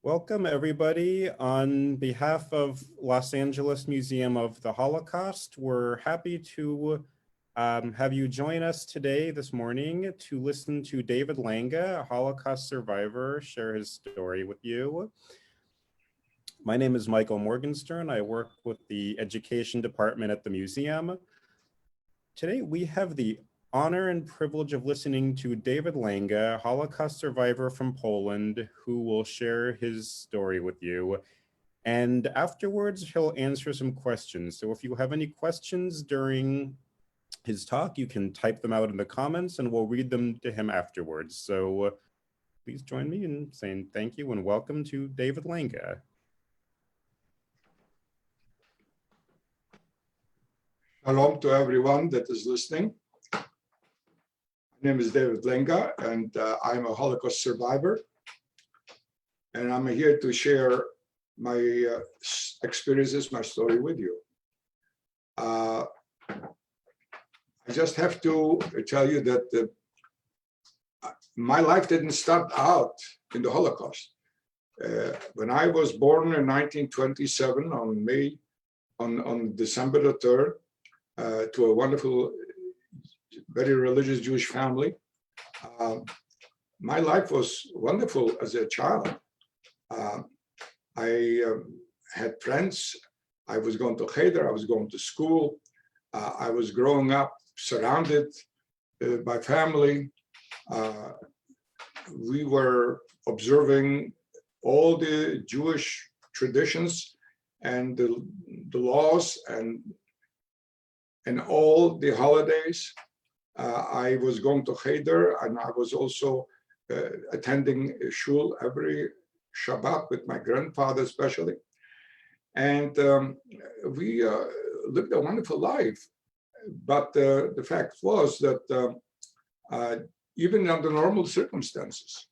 Welcome, everybody. On behalf of Los Angeles Museum of the Holocaust, we're happy to have you join us today, this morning, to listen to David Lenga, a Holocaust survivor, share his story with you. My name is Michael Morgenstern. I work with the Education Department at the museum. Today, we have the honor and privilege of listening to David Lenga, a Holocaust survivor from Poland, who will share his story with you. And afterwards, he'll answer some questions. So if you have any questions during his talk, you can type them out in the comments and we'll read them to him afterwards. So please join me in saying thank you and welcome to David Lenga. Shalom to everyone that is listening. My name is David Lenga, and I'm a Holocaust survivor. And I'm here to share my experiences, my story with you. I just have to tell you that my life didn't start out in the Holocaust. When I was born in 1927 on December the 3rd, to a wonderful, very religious Jewish family. My life was wonderful as a child. I had friends. I was going to cheder. I was going to school. I was growing up surrounded by family. We were observing all the Jewish traditions and the laws and all the holidays. I was going to cheder, and I was also attending shul every Shabbat with my grandfather especially. And we lived a wonderful life. But the fact was that even under normal circumstances,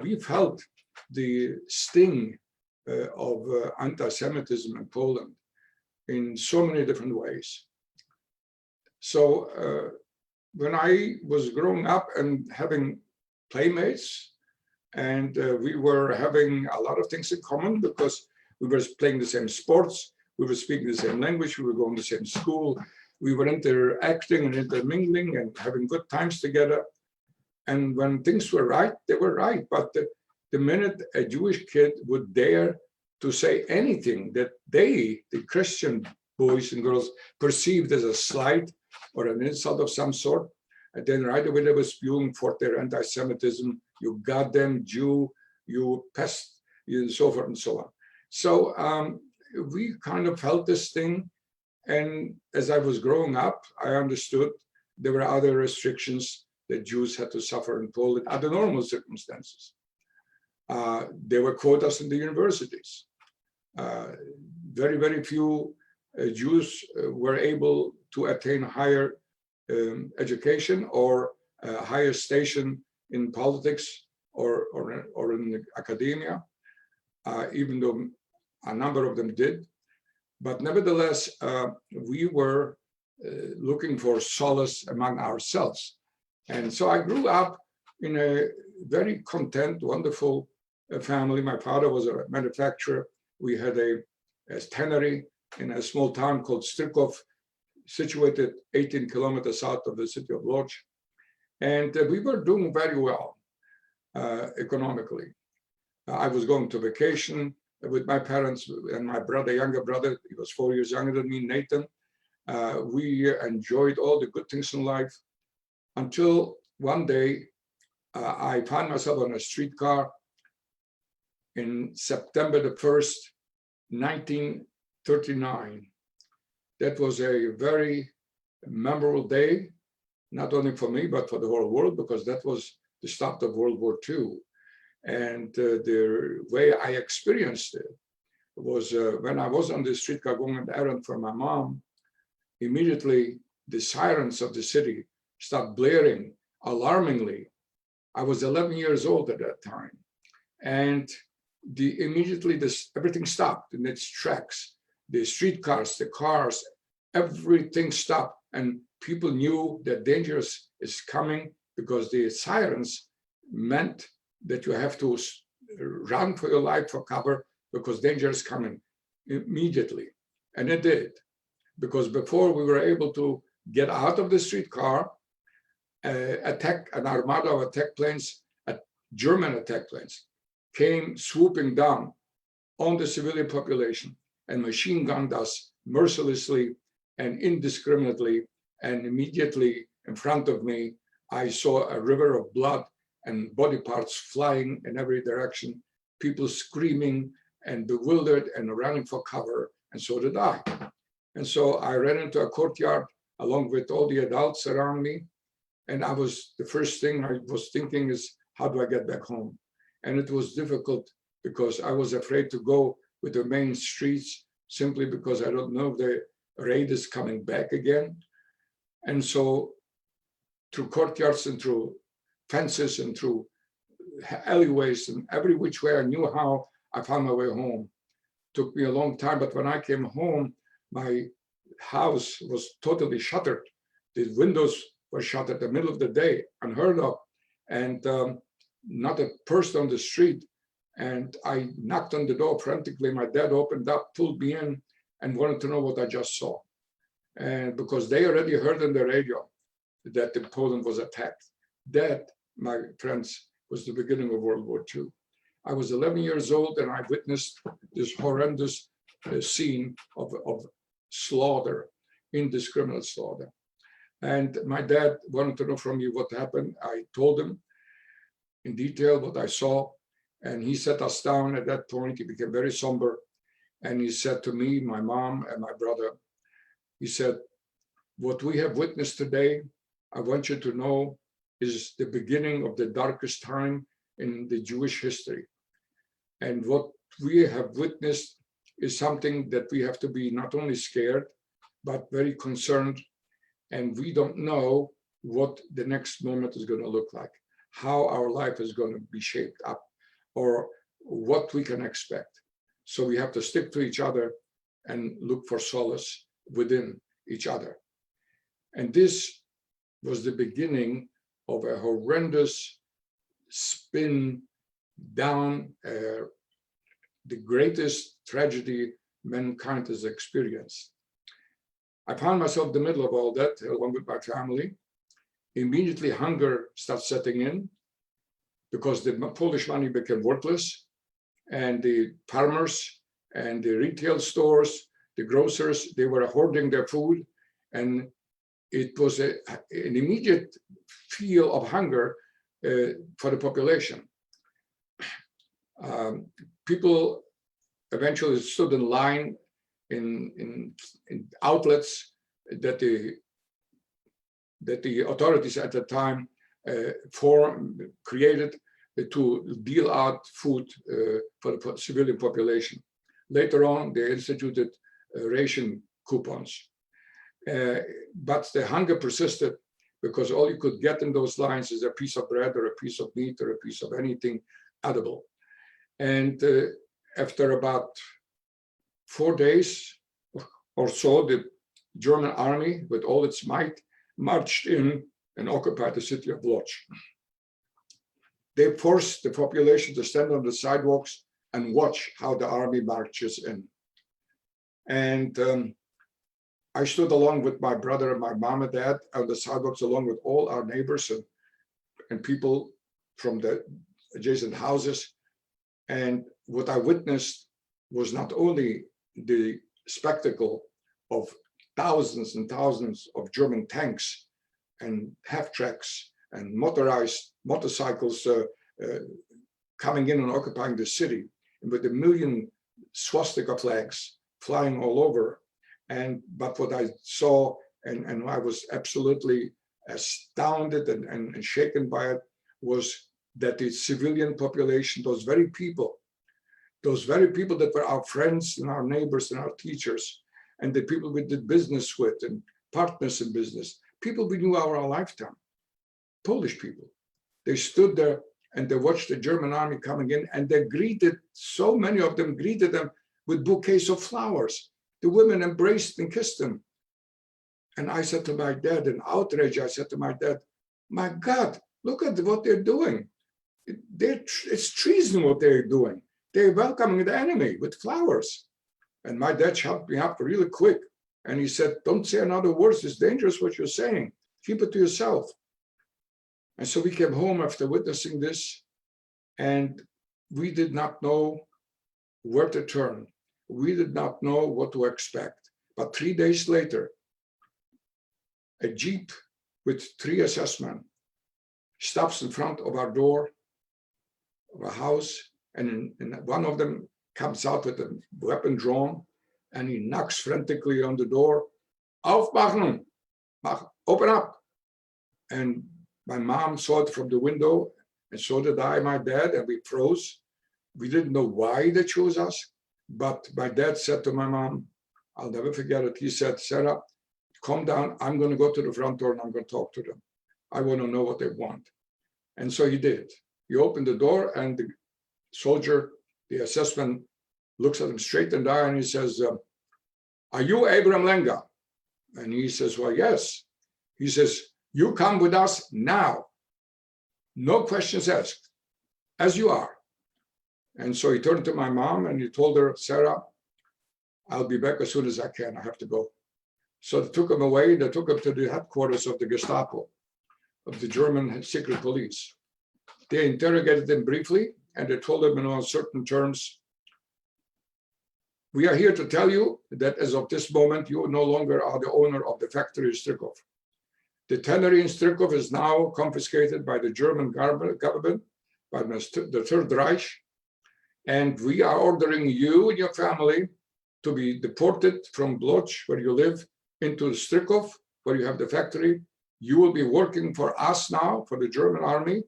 we felt the sting of anti-Semitism in Poland in so many different ways. So when I was growing up and having playmates, and we were having a lot of things in common because we were playing the same sports, we were speaking the same language, we were going to the same school, we were interacting and intermingling and having good times together. And when things were right, they were right. But the minute a Jewish kid would dare to say anything that they, the Christian boys and girls, perceived as a slight or an insult of some sort, and then right away they were spewing forth their anti-Semitism, you goddamn Jew, you pest, and so forth and so on. So we kind of felt this thing, and as I was growing up, I understood there were other restrictions that Jews had to suffer in Poland under normal circumstances. There were quotas in the universities. Very, very few Jews were able to attain higher education or a higher station in politics or in academia, even though a number of them did. But nevertheless, we were looking for solace among ourselves. And so I grew up in a very content, wonderful family. My father was a manufacturer. We had a tannery in a small town called Strykow, situated 18 kilometers south of the city of Lodz. And we were doing very well economically. I was going to vacation with my parents and my brother, younger brother, he was 4 years younger than me, Nathan. We enjoyed all the good things in life until one day I found myself on a streetcar in September the 1st, 1939. That was a very memorable day, not only for me, but for the whole world, because that was the start of World War II. And the way I experienced it was when I was on the streetcar going an errand for my mom, immediately the sirens of the city started blaring alarmingly. I was 11 years old at that time. And immediately everything stopped in its tracks. The streetcars, the cars, everything stopped, and people knew that danger is coming because the sirens meant that you have to run for your life for cover because danger is coming immediately. And it did, because before we were able to get out of the streetcar, an armada of attack planes, German attack planes, came swooping down on the civilian population and machine gunned us mercilessly and indiscriminately. And immediately in front of me, I saw a river of blood and body parts flying in every direction, people screaming and bewildered and running for cover, and so did I. And so I ran into a courtyard along with all the adults around me. And the first thing I was thinking is, how do I get back home? And it was difficult because I was afraid to go with the main streets simply because I don't know if the raid is coming back again. And so through courtyards and through fences and through alleyways and every which way I knew how, I found my way home. Took me a long time, but when I came home, my house was totally shuttered. The windows were shut at the middle of the day, unheard of, and not a person on the street. And I knocked on the door frantically. My dad opened up, pulled me in, and wanted to know what I just saw. And because they already heard on the radio that Poland was attacked. That, my friends, was the beginning of World War II. I was 11 years old and I witnessed this horrendous scene of slaughter, indiscriminate slaughter. And my dad wanted to know from me what happened. I told him in detail what I saw. And he sat us down at that point. He became very somber. And he said to me, my mom, and my brother, he said, what we have witnessed today, I want you to know, is the beginning of the darkest time in the Jewish history. And what we have witnessed is something that we have to be not only scared, but very concerned. And we don't know what the next moment is going to look like, how our life is going to be shaped up, or what we can expect. So we have to stick to each other and look for solace within each other. And this was the beginning of a horrendous spin down the greatest tragedy mankind has experienced. I found myself in the middle of all that, along with my family. Immediately hunger starts setting in because the Polish money became worthless, and the farmers and the retail stores, the grocers, they were hoarding their food, and it was an immediate feel of hunger for the population. People eventually stood in line in outlets that the authorities at the time created to deal out food for the civilian population. Later on, they instituted ration coupons. But the hunger persisted because all you could get in those lines is a piece of bread or a piece of meat or a piece of anything edible. And after about 4 days or so, the German army, with all its might, marched in and occupied the city of Lodz. They forced the population to stand on the sidewalks and watch how the army marches in. And I stood along with my brother and my mom and dad on the sidewalks, along with all our neighbors and people from the adjacent houses. And what I witnessed was not only the spectacle of thousands and thousands of German tanks and half-tracks and motorized motorcycles coming in and occupying the city, and with 1 million swastika flags flying all over. But what I saw, and I was absolutely astounded and shaken by it, was that the civilian population, those very people that were our friends and our neighbors and our teachers, and the people we did business with and partners in business, people we knew our lifetime, Polish people. They stood there and they watched the German army coming in, and they greeted, so many of them greeted them with bouquets of flowers. The women embraced and kissed them. And I said to my dad, in outrage, I said to my dad, my God, look at what they're doing. It's treason what they're doing. They're welcoming the enemy with flowers. And my dad helped me up really quick. And he said, don't say another word. It's dangerous what you're saying. Keep it to yourself. And so we came home after witnessing this, and we did not know where to turn. We did not know what to expect. But 3 days later, a Jeep with 3 SS men stops in front of our door of a house, and one of them comes out with a weapon drawn, and he knocks frantically on the door. Aufmachen, open up. And my mom saw it from the window, and so did I, my dad, and we froze. We didn't know why they chose us, but my dad said to my mom, I'll never forget it. He said, Sarah, calm down. I'm going to go to the front door and I'm going to talk to them. I want to know what they want. And so he did. He opened the door, and the soldier, the assessment, looks at him straight in the eye and he says, are you Abraham Lenga? And he says, well, yes. He says, you come with us now. No questions asked, as you are. And so he turned to my mom and he told her, Sarah, I'll be back as soon as I can. I have to go. So they took him away. They took him to the headquarters of the Gestapo, of the German secret police. They interrogated him briefly, and they told him in uncertain terms, we are here to tell you that as of this moment, you no longer are the owner of the factory in Strykow. The tannery in Strykow is now confiscated by the German government, by the Third Reich, and we are ordering you and your family to be deported from Lodz, where you live, into Strykow, where you have the factory. You will be working for us now, for the German army,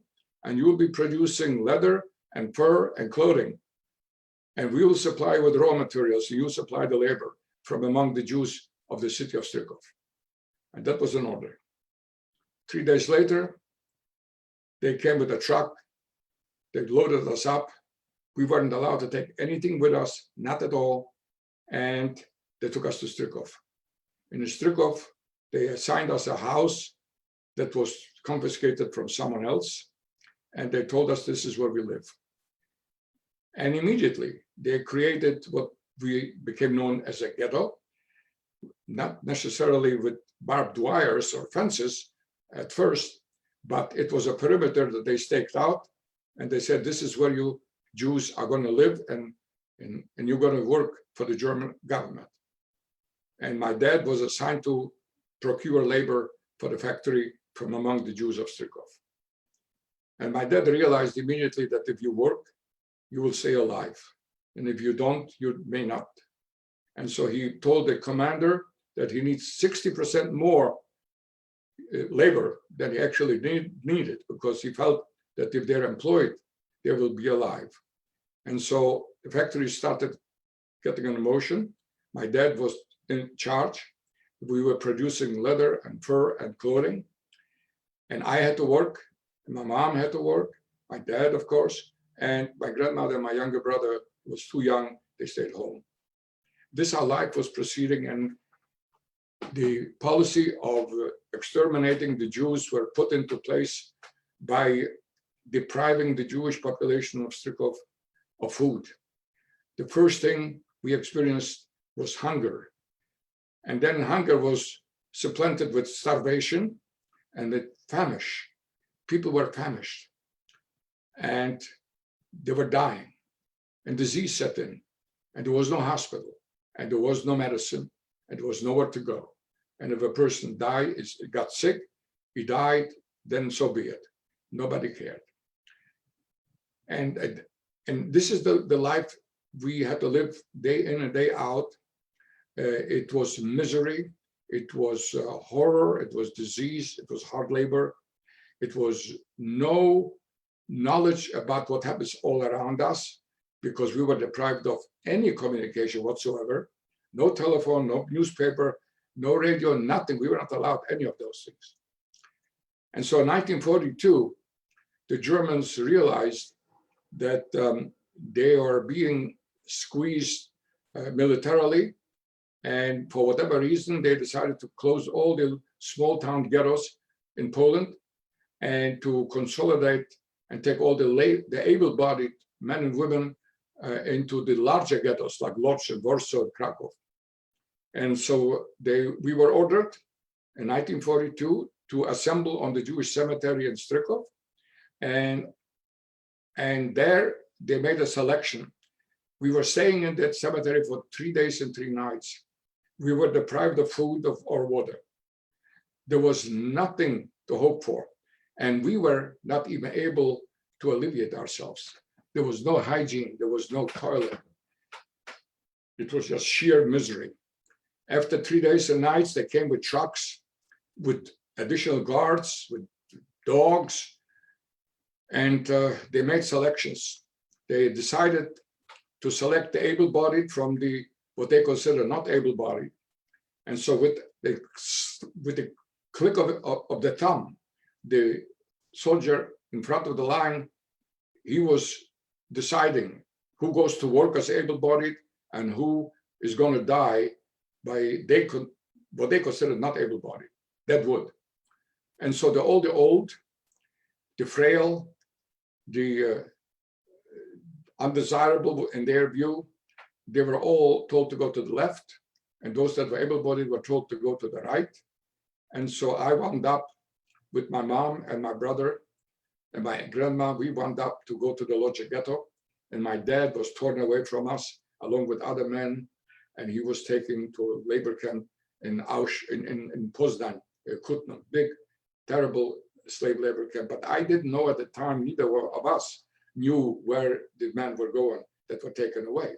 and you will be producing leather and fur and clothing. And we will supply with raw materials. So you supply the labor from among the Jews of the city of Strykow. And that was an order. 3 days later, they came with a truck. They loaded us up. We weren't allowed to take anything with us, not at all. And they took us to Strykow. In Strykow, they assigned us a house that was confiscated from someone else. And they told us this is where we live. And immediately they created what we became known as a ghetto, not necessarily with barbed wires or fences at first, but it was a perimeter that they staked out. And they said, this is where you Jews are going to live, and you're going to work for the German government. And my dad was assigned to procure labor for the factory from among the Jews of Strykow. And my dad realized immediately that if you work, you will stay alive. And if you don't, you may not. And so he told the commander that he needs 60% more labor than he actually needed, because he felt that if they're employed, they will be alive. And so the factory started getting in motion. My dad was in charge. We were producing leather and fur and clothing. And I had to work. My mom had to work. My dad, of course. And my grandmother and my younger brother was too young. They stayed home. This how life was proceeding, and the policy of exterminating the Jews were put into place by depriving the Jewish population of Strykow of food. The first thing we experienced was hunger. And then hunger was supplanted with starvation and with famish. People were famished and they were dying, and disease set in, and there was no hospital, and there was no medicine, and there was nowhere to go. And if a person got sick, he died, then so be it. Nobody cared. And this is the life we had to live day in and day out. It was misery, it was horror, it was disease, it was hard labor. It was no knowledge about what happens all around us, because we were deprived of any communication whatsoever. No telephone, no newspaper, no radio, nothing. We were not allowed any of those things. And so in 1942, the Germans realized that they are being squeezed militarily. And for whatever reason, they decided to close all the small town ghettos in Poland and to consolidate and take all the able-bodied men and women into the larger ghettos like Lodz and Warsaw and Krakow. And so we were ordered in 1942 to assemble on the Jewish cemetery in Strykow. And there they made a selection. We were staying in that cemetery for 3 days and 3 nights. We were deprived of food or water. There was nothing to hope for. And we were not even able to alleviate ourselves. There was no hygiene, there was no toilet. It was just sheer misery. After 3 days and nights, they came with trucks, with additional guards, with dogs, and they made selections. They decided to select the able-bodied from what they consider not able-bodied. And so with the click of the thumb, the soldier in front of the line, he was deciding who goes to work as able-bodied and who is going to die by what they consider not able-bodied, dead wood. And so the old, the frail, the undesirable in their view, they were all told to go to the left, and those that were able-bodied were told to go to the right. And so I wound up with my mom and my brother and my grandma. We wound up to go to the Lodz Ghetto, and my dad was torn away from us along with other men, and he was taken to a labor camp in Poznan, Kutno, big, terrible slave labor camp. But I didn't know at the time, neither of us knew where the men were going that were taken away.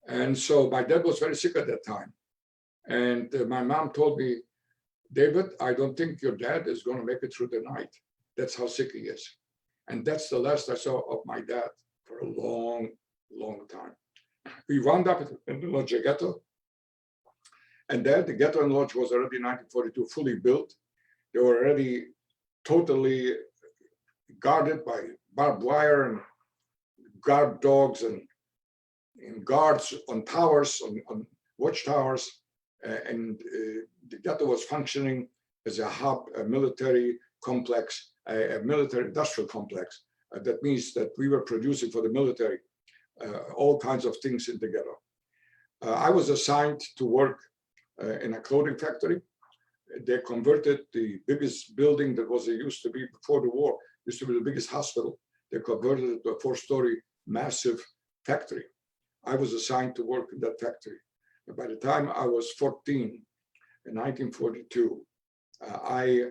And so my dad was very sick at that time. And my mom told me, David, I don't think your dad is going to make it through the night. That's how sick he is. And that's the last I saw of my dad for a long, long time. We wound up in the Lodz Ghetto. And there, the ghetto in Lodz was already in 1942 fully built. They were already totally guarded by barbed wire and guard dogs and guards on towers, on watchtowers. And the ghetto was functioning as a hub, a military complex, a military industrial complex. That means that we were producing for the military all kinds of things in the ghetto. I was assigned to work in a clothing factory. They converted the biggest building that used to be before the war, used to be the biggest hospital. They converted it to a 4-story massive factory. I was assigned to work in that factory. By the time I was 14 in 1942, I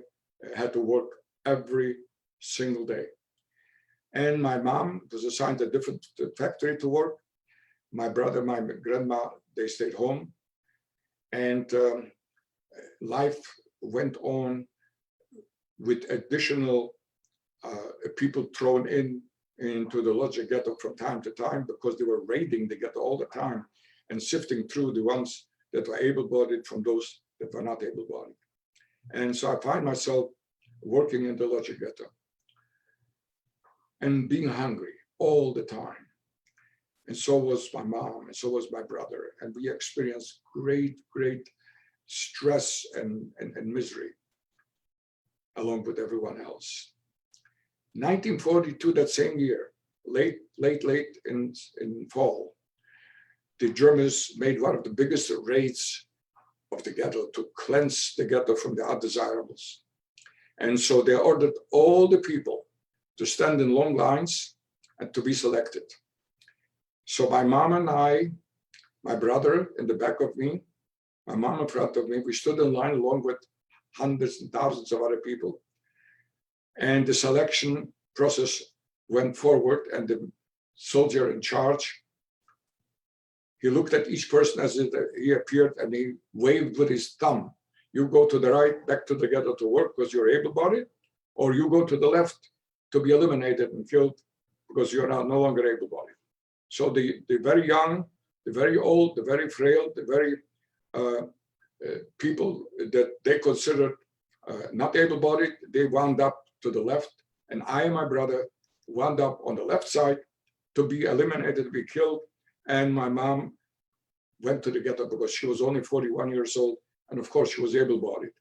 had to work every single day. And my mom was assigned a different factory to work. My brother, my grandma, they stayed home. And life went on with additional people thrown into the Lodz Ghetto from time to time, because they were raiding the ghetto all the time and sifting through the ones that were able-bodied from those that were not able-bodied. And so I find myself working in the Lodz Ghetto and being hungry all the time. And so was my mom, and so was my brother. And we experienced great, great stress and misery along with everyone else. 1942, that same year, late in fall, the Germans made one of the biggest raids of the ghetto to cleanse the ghetto from the undesirables. And so they ordered all the people to stand in long lines and to be selected. So my mom and I, my brother in the back of me, my mom in front of me, we stood in line along with hundreds and thousands of other people. And the selection process went forward, and the soldier in charge, he looked at each person as he appeared, and he waved with his thumb. You go to the right, back to the ghetto to work because you're able-bodied, or you go to the left to be eliminated and killed because you're no longer able-bodied. So the very young, the very old, the very frail, the very people that they considered not able-bodied, they wound up to the left. And I and my brother wound up on the left side to be eliminated, to be killed. And my mom went to the ghetto because she was only 41 years old. And of course, she was able-bodied.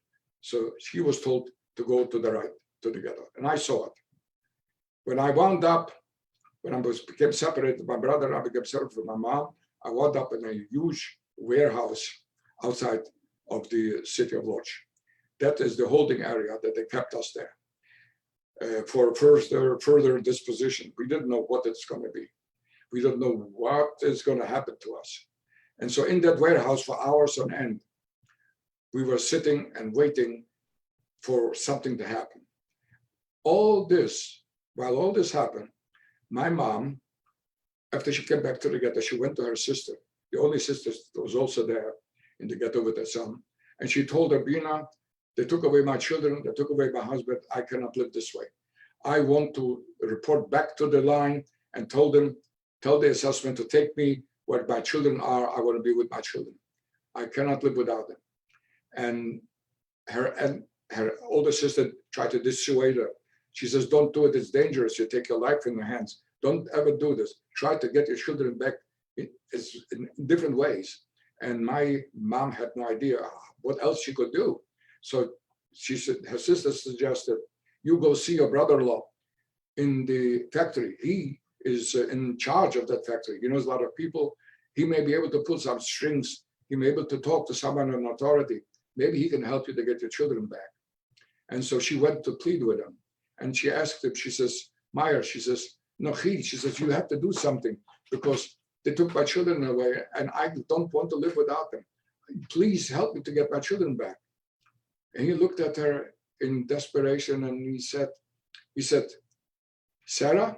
So she was told to go to the right, to the ghetto. And I saw it. when I wound up, when I became separated from my brother, I became separated from my mom, I wound up in a huge warehouse outside of the city of Lodz. That is the holding area that they kept us there for further disposition. We didn't know what it's going to be. We don't know what is going to happen to us. And so in that warehouse for hours on end, we were sitting and waiting for something to happen. While all this happened, my mom, after she came back to the ghetto, she went to her sister, the only sister that was also there in the ghetto with her son. And she told her, Bina, they took away my children, they took away my husband, I cannot live this way. I want to report back to the line and tell the assessment to take me where my children are. I want to be with my children. I cannot live without them. And her older sister tried to dissuade her. She says, don't do it, it's dangerous. You take your life in your hands. Don't ever do this. Try to get your children back in different ways. And my mom had no idea what else she could do. So she said, her sister suggested, you go see your brother-in-law in the factory. He is in charge of that factory. He knows a lot of people. He may be able to pull some strings. He may be able to talk to someone in authority. Maybe he can help you to get your children back. And so she went to plead with him. And she asked him, she says, Meyer, she says, no, she says, you have to do something because they took my children away and I don't want to live without them. Please help me to get my children back. And he looked at her in desperation and he said, Sarah,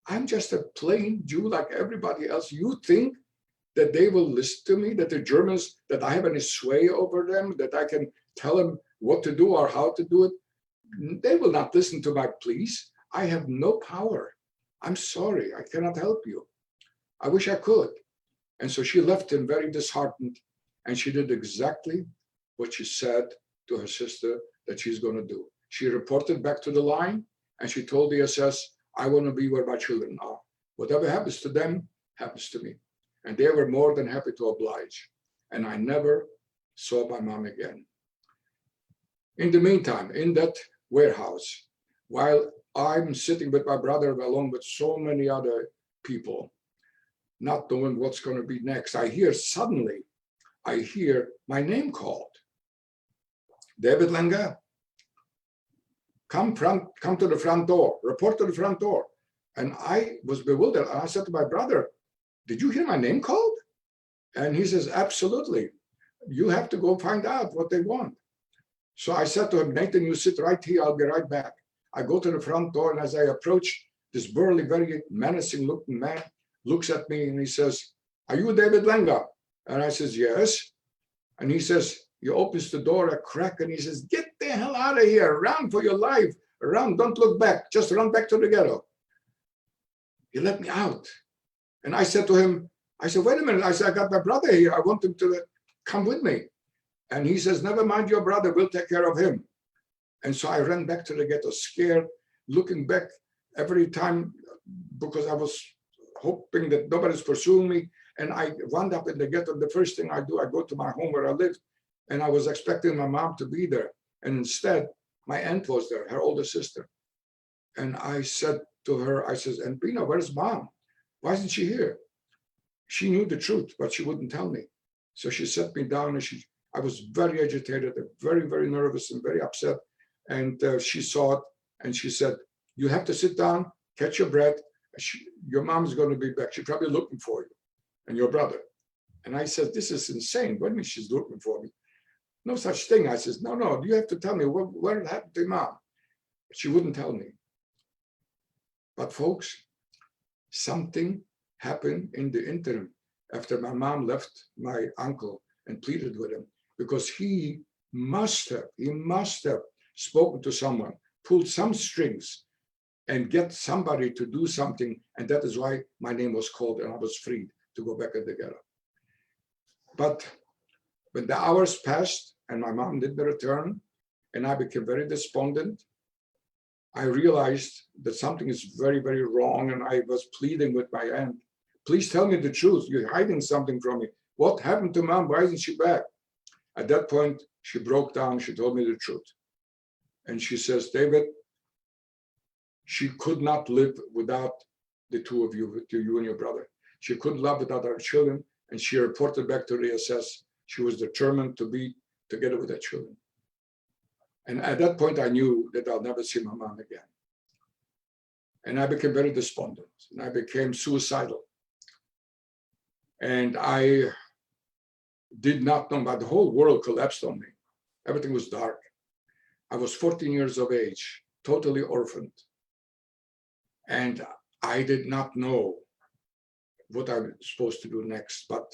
I'm just a plain Jew like everybody else. You think that they will listen to me, that the Germans, that I have any sway over them, that I can tell them what to do or how to do it? They will not listen to my pleas. I have no power. I'm sorry, I cannot help you. I wish I could. And so she left him very disheartened, and she did exactly what she said to her sister that she's going to do. She reported back to the line, and she told the SS, I want to be where my children are. Whatever happens to them, happens to me. And they were more than happy to oblige. And I never saw my mom again. In the meantime, in that warehouse, while I'm sitting with my brother along with so many other people, not knowing what's going to be next, I hear my name called. David Lenga, come to the front door, report to the front door. And I was bewildered. And I said to my brother, did you hear my name called? And he says, absolutely. You have to go find out what they want. So I said to him, Nathan, you sit right here, I'll be right back. I go to the front door, and as I approach, this burly, very menacing looking man looks at me and he says, are you David Lenga? And I says, yes. And he says, he opens the door a crack and he says, get the hell out of here, run for your life, run, don't look back, just run back to the ghetto. He let me out. And I said to him, I said, wait a minute, I said, I got my brother here, I want him to come with me. And he says, never mind your brother, we'll take care of him. And so I ran back to the ghetto, scared, looking back every time because I was hoping that nobody's pursuing me. And I wound up in the ghetto. The first thing I do, I go to my home where I lived. And I was expecting my mom to be there. And instead, my aunt was there, her older sister. And I said to her, I says, and Pina, where's mom? Why isn't she here? She knew the truth, but she wouldn't tell me. So she sat me down and I was very agitated, and very, very nervous and very upset. And she saw it and she said, you have to sit down, catch your breath. Your mom's going to be back. She's probably looking for you and your brother. And I said, this is insane. What do you mean she's looking for me? No such thing. I says, no, you have to tell me what happened to mom. She wouldn't tell me. But folks, something happened in the interim after my mom left my uncle and pleaded with him, because he must have spoken to someone, pulled some strings and get somebody to do something. And that is why my name was called and I was freed to go back in the ghetto. But when the hours passed and my mom didn't return and I became very despondent, I realized that something is very, very wrong. And I was pleading with my aunt, please tell me the truth. You're hiding something from me. What happened to mom? Why isn't she back? At that point, she broke down. She told me the truth. And she says, David, She could not live without the two of you, you and your brother. She couldn't live without our children, and she reported back to the SS. She was determined to be together with her children. And at that point, I knew that I'll never see my mom again. And I became very despondent, and I became suicidal. And I did not know, but the whole world collapsed on me. Everything was dark. I was 14 years of age, totally orphaned. And I did not know what I was supposed to do next, but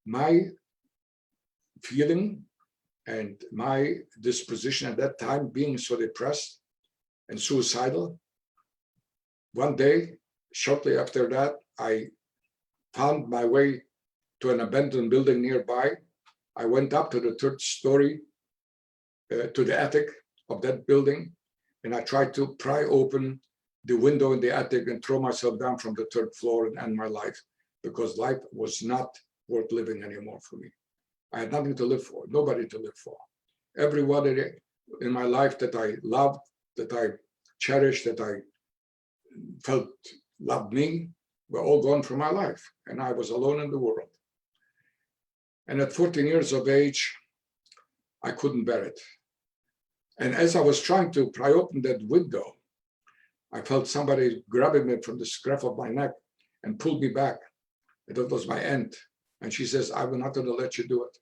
my feeling and my disposition at that time, being so depressed and suicidal, one day, shortly after that, I found my way to an abandoned building nearby. I went up to the third story, to the attic of that building, and I tried to pry open the window in the attic and throw myself down from the third floor and end my life, because life was not worth living anymore for me. I had nothing to live for, nobody to live for. Everyone in my life that I loved, that I cherished, that I felt loved me, were all gone from my life, and I was alone in the world. And at 14 years of age, I couldn't bear it. And as I was trying to pry open that window, I felt somebody grabbing me from the scruff of my neck and pulled me back. And that was my aunt. And she says, "I will not going to let you do it.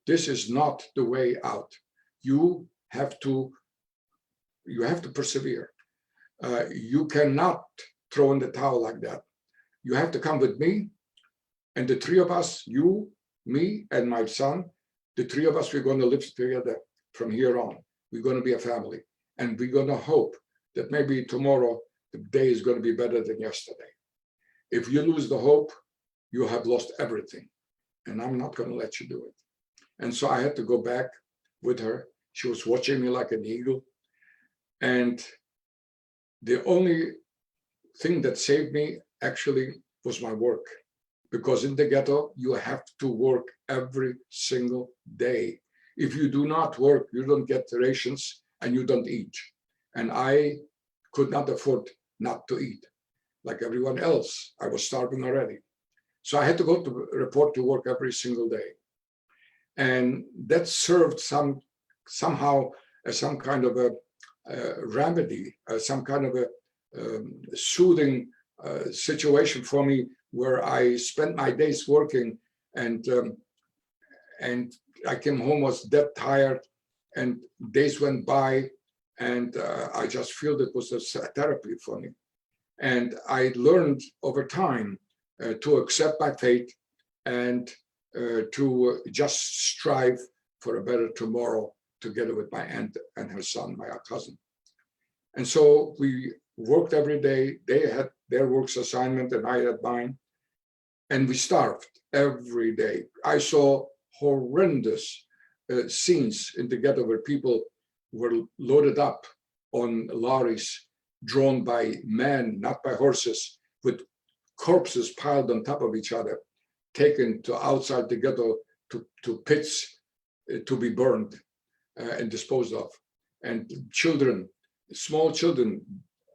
This is not the way out. You have to persevere. You cannot throw in the towel like that. You have to come with me. And the three of us, you, me, and my son, the three of us, we're going to live together from here on. We're going to be a family. And we're going to hope that maybe tomorrow the day is going to be better than yesterday. If you lose the hope, you have lost everything. And I'm not going to let you do it." And so I had to go back with her. She was watching me like an eagle. And the only thing that saved me actually was my work. Because in the ghetto, you have to work every single day. If you do not work, you don't get rations and you don't eat. And I could not afford not to eat. Like everyone else, I was starving already. So I had to go to report to work every single day. And that served somehow as some kind of a remedy, some kind of a soothing situation for me, where I spent my days working, and I came home, was dead tired, and days went by, and I just feel it was a therapy for me. And I learned over time to accept my fate and to just strive for a better tomorrow together with my aunt and her son, my cousin. And so we worked every day. They had their works assignment and I had mine. And we starved every day. I saw horrendous scenes in the ghetto where people were loaded up on lorries drawn by men, not by horses, with corpses piled on top of each other, taken to outside the ghetto to pits to be burned and disposed of. And children, small children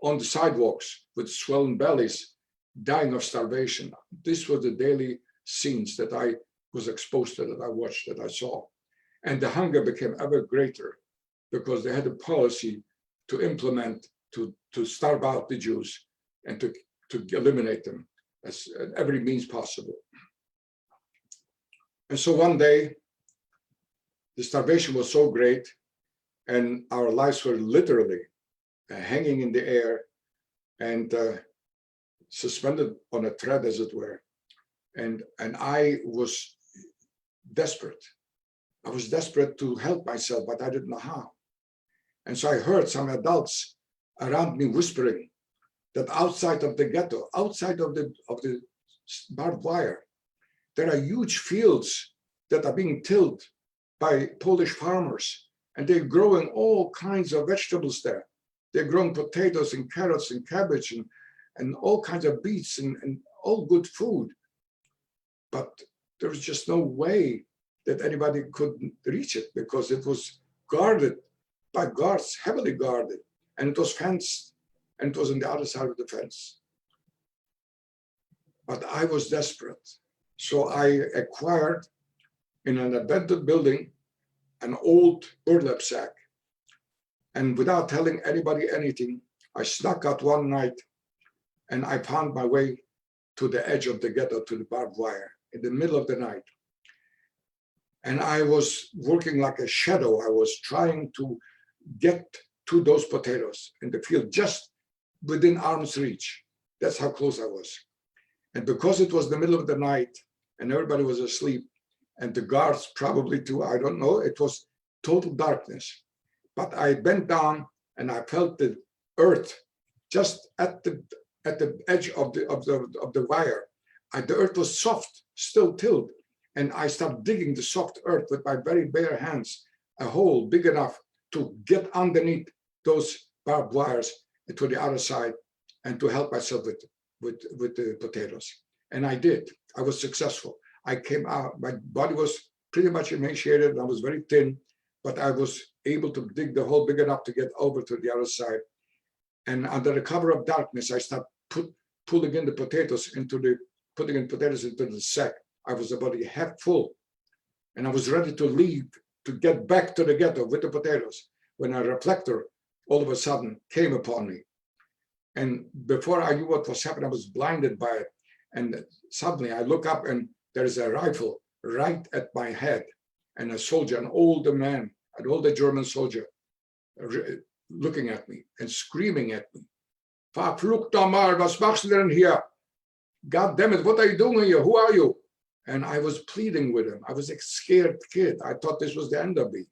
on the sidewalks with swollen bellies, dying of starvation. These were the daily scenes that I was exposed to, that I watched, that I saw. And the hunger became ever greater because they had a policy to implement, to starve out the Jews and to eliminate them as every means possible. And so one day, the starvation was so great and our lives were literally hanging in the air and suspended on a thread, as it were. And I was desperate. I was desperate to help myself, but I didn't know how. And so I heard some adults around me whispering that outside of the ghetto, outside of the barbed wire, there are huge fields that are being tilled by Polish farmers, and they're growing all kinds of vegetables there. They're growing potatoes and carrots and cabbage and all kinds of beets and all good food. But there was just no way that anybody could reach it because it was guarded by guards, heavily guarded, and it was fenced. and it was on the other side of the fence. But I was desperate. So I acquired in an abandoned building an old burlap sack. And without telling anybody anything, I snuck out one night and I found my way to the edge of the ghetto, to the barbed wire in the middle of the night. And I was working like a shadow. I was trying to get to those potatoes in the field, just within arm's reach. That's how close I was. And because it was the middle of the night and everybody was asleep, and the guards probably too, I don't know, it was total darkness. But I bent down and I felt the earth just at the edge of the wire. The earth was soft, still tilled. And I started digging the soft earth with my very bare hands, a hole big enough to get underneath those barbed wires to the other side and to help myself with the potatoes. And I did. I was successful. I came out, my body was pretty much emaciated and I was very thin, but I was able to dig the hole big enough to get over to the other side. And under the cover of darkness, I started putting in potatoes into the sack. I was about half full and I was ready to leave to get back to the ghetto with the potatoes when a reflector all of a sudden came upon me. And before I knew what was happening, I was blinded by it. And suddenly I look up and there is a rifle right at my head and a soldier, an older man, an older German soldier looking at me and screaming at me. Verflucht nochmal, was machst du denn hier? God damn it, what are you doing here? Who are you? And I was pleading with him. I was a scared kid. I thought this was the end of me.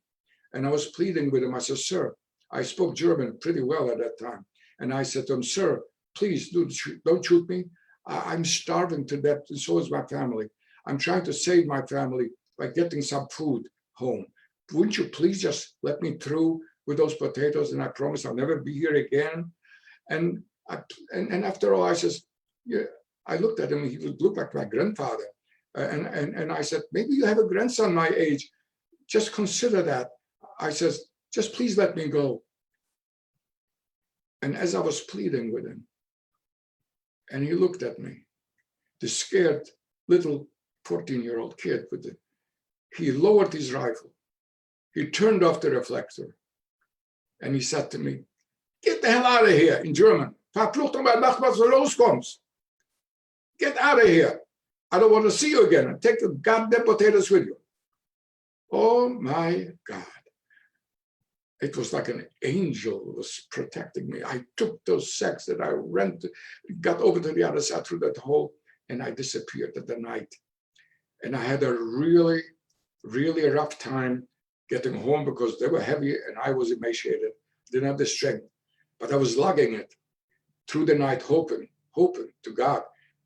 And I was pleading with him. I said, sir, I spoke German pretty well at that time. And I said to him, sir, please don't shoot me. I'm starving to death, and so is my family. I'm trying to save my family by getting some food home. Wouldn't you please just let me through with those potatoes? And I promise I'll never be here again. And after all, I says, yeah, I looked at him. He looked like my grandfather. And I said, maybe you have a grandson my age. Just consider that. I says, just please let me go. And as I was pleading with him, and he looked at me, the scared little 14-year-old kid he lowered his rifle. He turned off the reflector. And he said to me, get the hell out of here, in German. Verflucht nochmal, mach was du loskommst. Get out of here. I don't want to see you again. And take the goddamn potatoes with you. Oh my God. It was like an angel was protecting me. I took those sacks that I got over to the other side through that hole, and I disappeared at the night. And I had a really, really rough time getting home because they were heavy and I was emaciated, didn't have the strength. But I was lugging it through the night, hoping to God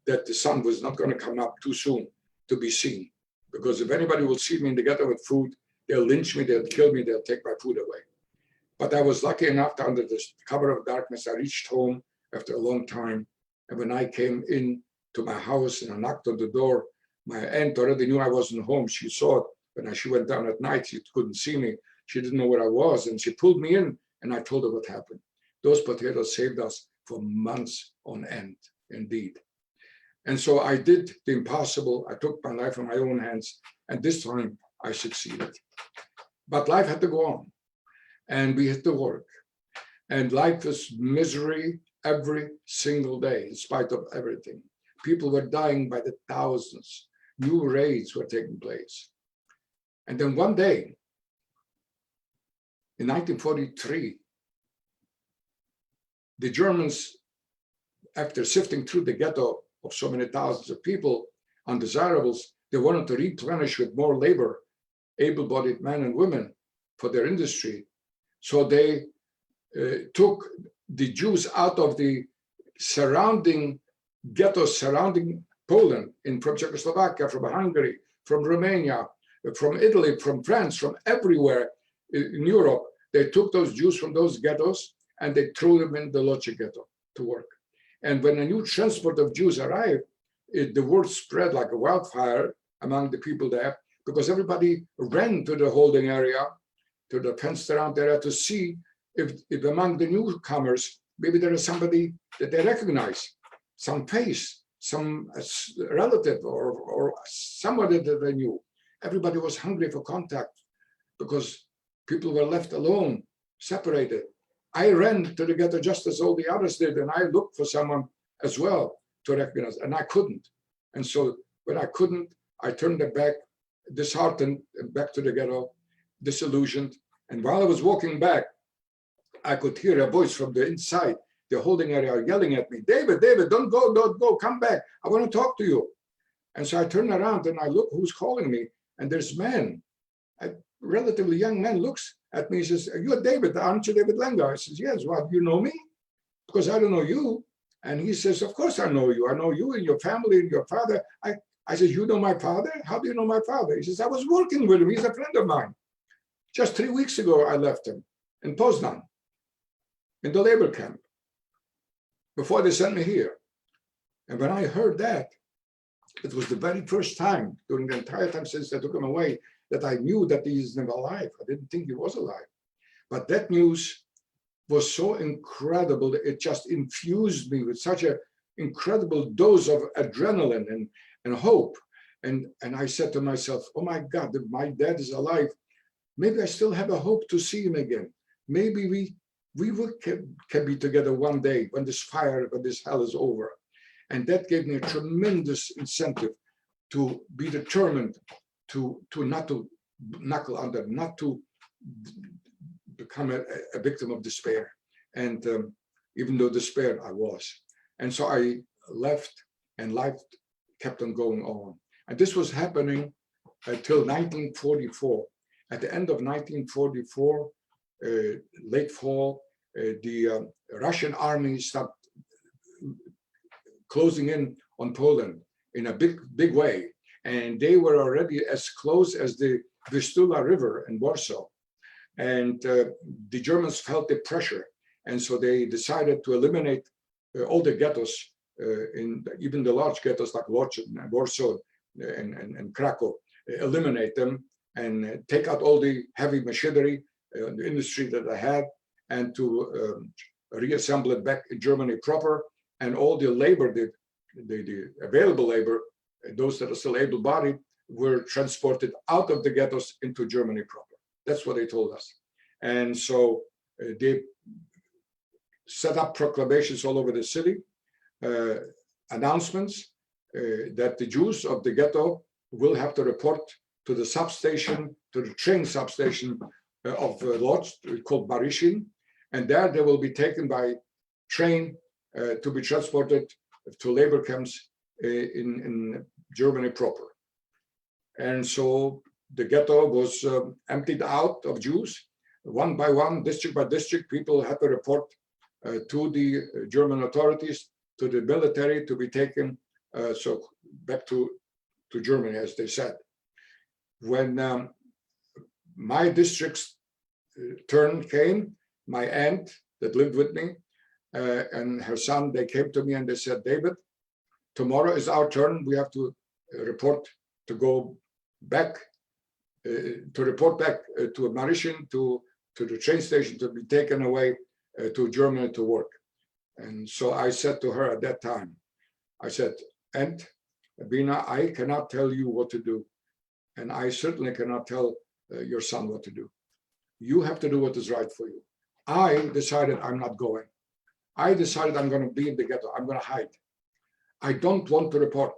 that the sun was not going to come up too soon to be seen. Because if anybody will see me in the ghetto with food, they'll lynch me, they'll kill me, they'll take my food away. But I was lucky enough to, under the cover of darkness, I reached home after a long time. And when I came in to my house and I knocked on the door, my aunt already knew I wasn't home. She saw it when she went down at night. She couldn't see me. She didn't know where I was. And she pulled me in and I told her what happened. Those potatoes saved us for months on end, indeed. And so I did the impossible. I took my life in my own hands. And this time I succeeded. But life had to go on. And we had to work. And life was misery every single day, in spite of everything. People were dying by the thousands. New raids were taking place. And then one day, in 1943, the Germans, after sifting through the ghetto of so many thousands of people, undesirables, they wanted to replenish with more labor, able-bodied men and women for their industry. So they took the Jews out of the surrounding ghettos surrounding Poland, from Czechoslovakia, from Hungary, from Romania, from Italy, from France, from everywhere in Europe. They took those Jews from those ghettos and they threw them in the Lodz Ghetto to work. And when a new transport of Jews arrived, the word spread like a wildfire among the people there, because everybody ran to the holding area, to the fenced around area, to see if among the newcomers maybe there is somebody that they recognize, some face, some relative or somebody that they knew. Everybody was hungry for contact because people were left alone, separated. I ran to the ghetto just as all the others did, and I looked for someone as well to recognize, and I couldn't. And so when I couldn't, I turned back, disheartened, back to the ghetto, disillusioned. And while I was walking back, I could hear a voice from the inside, the holding area, yelling at me, David, David, don't go, come back. I want to talk to you. And so I turned around and I look who's calling me. And there's man, a relatively young man, looks at me. He says, you're David, aren't you David Lenga? I says, yes. Well, you know me? Because I don't know you. And he says, of course I know you. I know you and your family and your father. I said, you know my father? How do you know my father? He says, I was working with him. He's a friend of mine. Just 3 weeks ago, I left him in Poznan, in the labor camp, before they sent me here. And when I heard that, it was the very first time during the entire time since they took him away that I knew that he is never alive. I didn't think he was alive. But that news was so incredible that it just infused me with such an incredible dose of adrenaline and hope. And I said to myself, oh my God, if my dad is alive, maybe I still have a hope to see him again. Maybe we can be together one day when this fire, when this hell is over. And that gave me a tremendous incentive to be determined to not to knuckle under, not to become a victim of despair. And even though despair I was. And so I left, and life kept on going on. And this was happening until 1944. At the end of 1944, late fall, the Russian army stopped closing in on Poland in a big way. And they were already as close as the Vistula River in Warsaw. And the Germans felt the pressure. And so they decided to eliminate all the ghettos, even the large ghettos like Lodz and Warsaw and Krakow, eliminate them and take out all the heavy machinery, the industry that they had, and to reassemble it back in Germany proper. And all the labor, the available labor, those that are still able-bodied, were transported out of the ghettos into Germany proper. That's what they told us. And so they set up proclamations all over the city, announcements that the Jews of the ghetto will have to report to the substation, to the train substation of Lodz, called Barishin, and there they will be taken by train to be transported to labor camps in Germany proper. And so the ghetto was emptied out of Jews. One by one, district by district, people had to report to the German authorities, to the military, to be taken so back to Germany, as they said. When my district's turn came, my aunt that lived with me and her son, they came to me and they said, David, tomorrow is our turn. We have to report to go back, to report back to Marishin, to the train station, to be taken away to Germany to work. And so I said to her at that time, I said, Aunt Bina, I cannot tell you what to do. And I certainly cannot tell your son what to do. You have to do what is right for you. I decided I'm not going. I decided I'm going to be in the ghetto. I'm going to hide. I don't want to report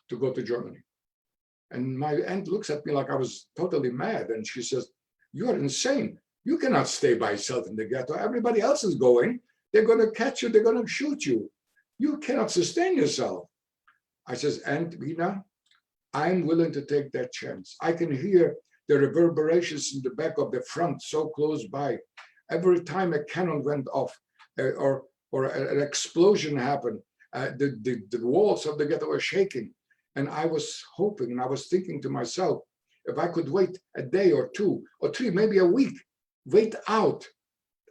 to go to Germany. And my aunt looks at me like I was totally mad. And she says, you are insane. You cannot stay by yourself in the ghetto. Everybody else is going. They're going to catch you. They're going to shoot you. You cannot sustain yourself. I says, Aunt Bina, I'm willing to take that chance. I can hear the reverberations in the back of the front so close by. Every time a cannon went off or an explosion happened, the walls of the ghetto were shaking. And I was hoping and I was thinking to myself, if I could wait a day or two or three, maybe a week, wait out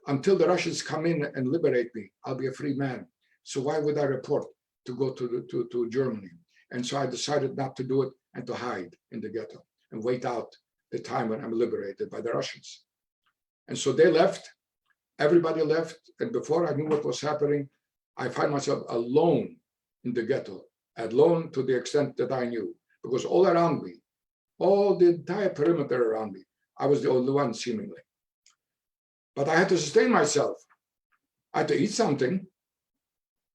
until the Russians come in and liberate me, I'll be a free man. So why would I report to go to Germany? And so I decided not to do it and to hide in the ghetto and wait out the time when I'm liberated by the Russians. And so they left. Everybody left, and before I knew what was happening, I find myself alone in the ghetto, alone to the extent that I knew, because all around me, all the entire perimeter around me, I was the only one seemingly. But I had to sustain myself. I had to eat something.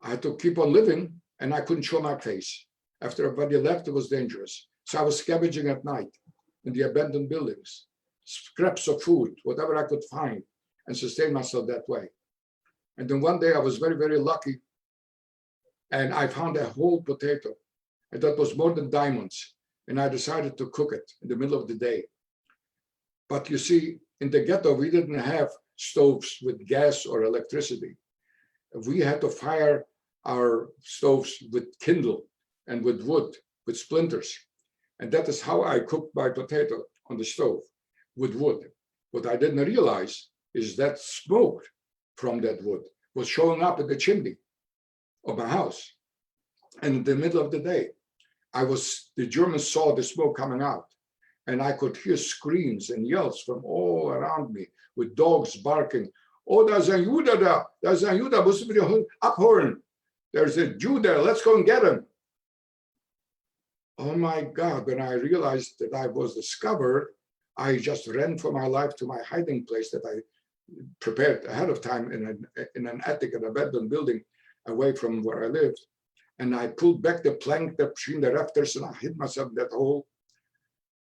I had to keep on living, and I couldn't show my face. After everybody left, it was dangerous. So I was scavenging at night in the abandoned buildings, scraps of food, whatever I could find, and sustain myself that way. And then one day I was very, very lucky, and I found a whole potato, and that was more than diamonds. And I decided to cook it in the middle of the day. But you see, in the ghetto, we didn't have stoves with gas or electricity. We had to fire our stoves with kindle and with wood, with splinters. And that is how I cooked my potato on the stove, with wood. What I didn't realize is that smoke from that wood was showing up in the chimney of my house. And in the middle of the day, the Germans saw the smoke coming out, and I could hear screams and yells from all around me with dogs barking. Oh, there's a Jude there. There's a Jude. Musst du wieder abholen. There's a Jew there. Let's go and get him. Oh my God, when I realized that I was discovered, I just ran for my life to my hiding place that I prepared ahead of time in an attic, an abandoned building away from where I lived. And I pulled back the plank between the rafters and I hid myself in that hole.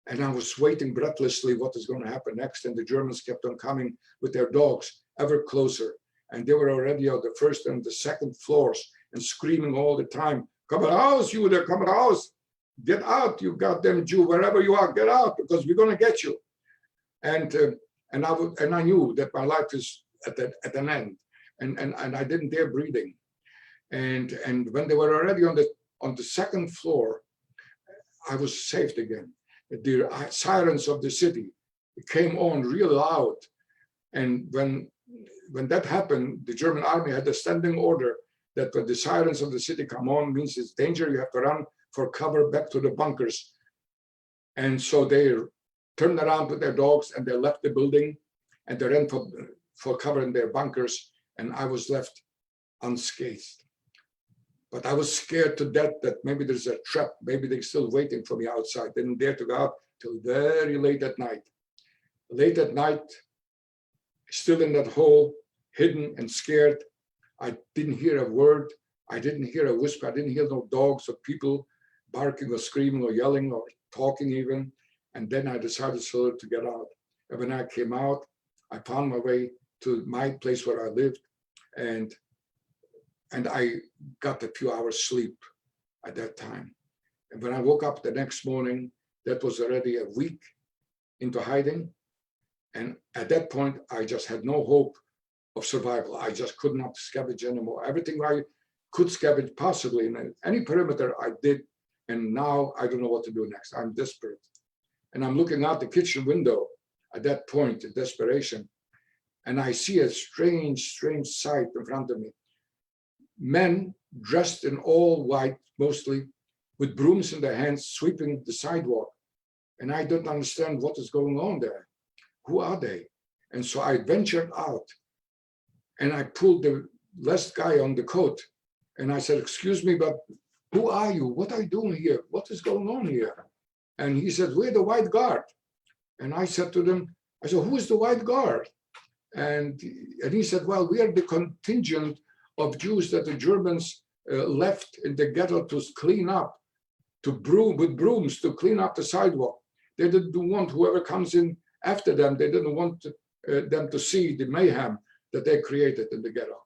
And I was waiting breathlessly what is going to happen next. And the Germans kept on coming with their dogs ever closer. And they were already on the first and the second floors and screaming all the time, "Come raus, you there, come raus. Get out, you goddamn Jew, wherever you are, get out, because we're going to get you." And I knew that my life is at an end. And I didn't dare breathing. And when they were already on the second floor, I was saved again. The sirens of the city came on real loud. And when that happened, the German army had a standing order that when the sirens of the city come on, means it's danger, you have to run for cover back to the bunkers. And so they turned around with their dogs and they left the building and they ran for cover in their bunkers, and I was left unscathed. But I was scared to death that maybe there's a trap, maybe they're still waiting for me outside. Didn't dare to go out till very late at night. Late at night, still in that hole, hidden and scared. I didn't hear a word. I didn't hear a whisper. I didn't hear no dogs or people barking or screaming or yelling or talking even. And then I decided slowly to get out. And when I came out, I found my way to my place where I lived. And I got a few hours sleep at that time. And when I woke up the next morning, that was already a week into hiding. And at that point, I just had no hope of survival. I just could not scavenge anymore. Everything I could scavenge possibly in any perimeter I did. And now I don't know what to do next. I'm desperate. And I'm looking out the kitchen window at that point in desperation. And I see a strange, strange sight in front of me. Men dressed in all white, mostly, with brooms in their hands, sweeping the sidewalk. And I don't understand what is going on there. Who are they? And so I ventured out and I pulled the last guy on the coat. And I said, "Excuse me, but who are you? What are you doing here? What is going on here?" And he said, "We're the White Guard." And I said to them, I said, "Who is the White Guard?" And he said, "Well, we are the contingent of Jews that the Germans left in the ghetto to clean up, with brooms to clean up the sidewalk. They didn't want whoever comes in after them, they didn't want them to see the mayhem that they created in the ghetto."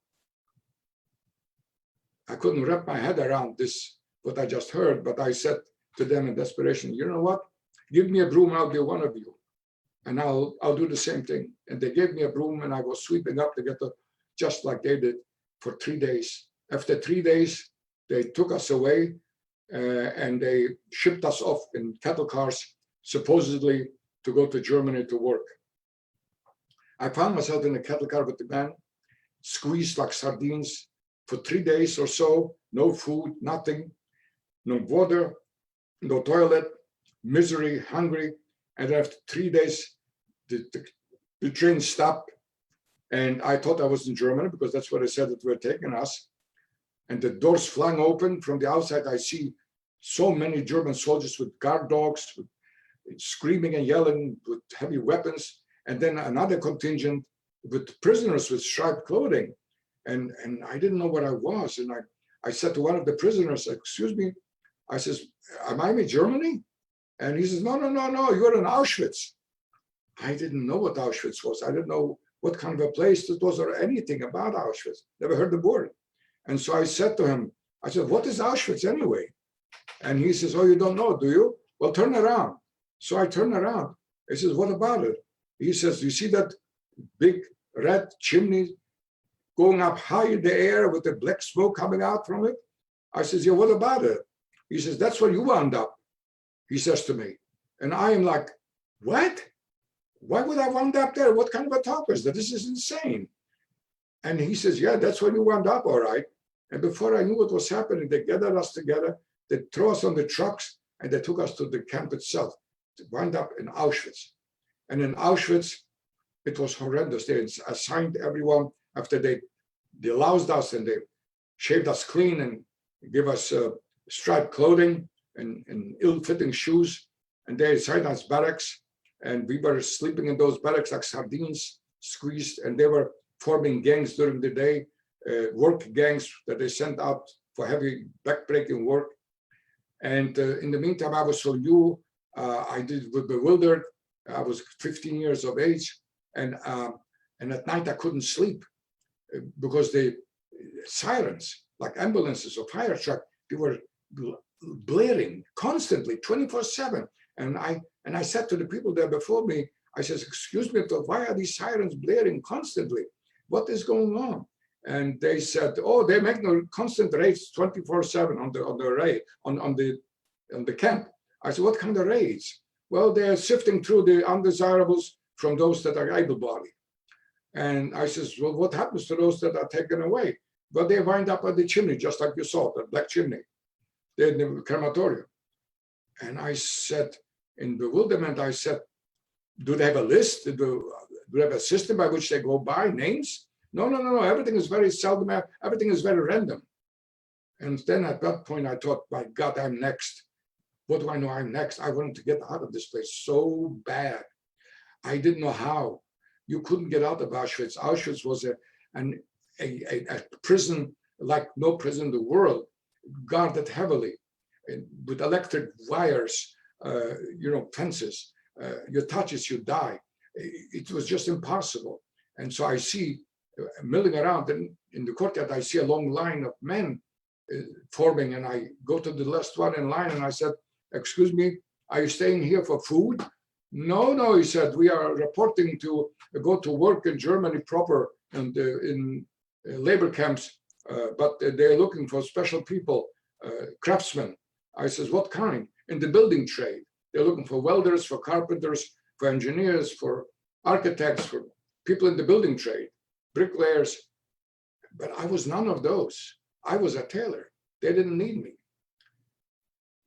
I couldn't wrap my head around this, what I just heard, but I said to them in desperation, "You know what? Give me a broom, I'll be one of you. And I'll do the same thing." And they gave me a broom and I was sweeping up the ghetto just like they did for 3 days. After 3 days, they took us away and they shipped us off in cattle cars, supposedly to go to Germany to work. I found myself in a cattle car with the man, squeezed like sardines for 3 days or so, no food, nothing, no water, no toilet, misery, hungry. And after 3 days, the train stopped And I thought I was in Germany because that's where they said that were taking us. And the doors flung open. From the outside, I see so many German soldiers with guard dogs, screaming and yelling with heavy weapons. And then another contingent with prisoners with striped clothing. And I didn't know what I was. And I said to one of the prisoners, excuse me, I says, am I in Germany? And he says, no, you're in Auschwitz. I didn't know what Auschwitz was. I didn't know what kind of a place it was or anything about Auschwitz. Never heard the word. And so I said to him, I said, what is Auschwitz anyway? And he says, oh, you don't know, do you? Well, turn around. So I turn around. He says, what about it? He says, you see that big red chimney going up high in the air with the black smoke coming out from it? I says, yeah, what about it? He says, that's where you wound up, he says to me. And I am like, what? Why would I wound up there? What kind of a talk is that? This is insane. And he says, yeah, that's where you wound up, all right. And before I knew what was happening, they gathered us together, they threw us on the trucks, and they took us to the camp itself, to wind up in Auschwitz. And in Auschwitz, it was horrendous. They assigned everyone after they loused us and they shaved us clean and gave us striped clothing and ill-fitting shoes. And they assigned us barracks. And we were sleeping in those barracks like sardines, squeezed. And they were forming gangs during the day, work gangs that they sent out for heavy backbreaking work. And in the meantime, I was so new. I was bewildered. I was 15 years of age. And at night, I couldn't sleep because the sirens, like ambulances or fire truck, they were blaring constantly, 24/7. And I said to the people there before me, I says, excuse me, why are these sirens blaring constantly? What is going on? And they said, oh, they make no constant raids 24/7 on the camp. I said, what kind of raids? Well, they're sifting through the undesirables from those that are able-bodied. And I says, well, what happens to those that are taken away? Well, they wind up at the chimney, just like you saw, the black chimney. They're in the crematorium. And I said, in bewilderment, I said, do they have a list? Do they have a system by which they go by names? No. Everything is very seldom. Everything is very random. And then at that point, I thought, my God, I'm next. What do I know? I'm next. I wanted to get out of this place so bad. I didn't know how. You couldn't get out of Auschwitz. Auschwitz was a prison like no prison in the world, guarded heavily with electric wires, fences. You touch it, you die. It was just impossible. And so I see milling around in the courtyard, I see a long line of men forming, and I go to the last one in line and I said, excuse me, are you staying here for food? No, he said, we are reporting to go to work in Germany proper and in labor camps, but they're looking for special people, craftsmen. I says, what kind? In the building trade. They're looking for welders, for carpenters, for engineers, for architects, for people in the building trade, bricklayers. But I was none of those. I was a tailor. They didn't need me.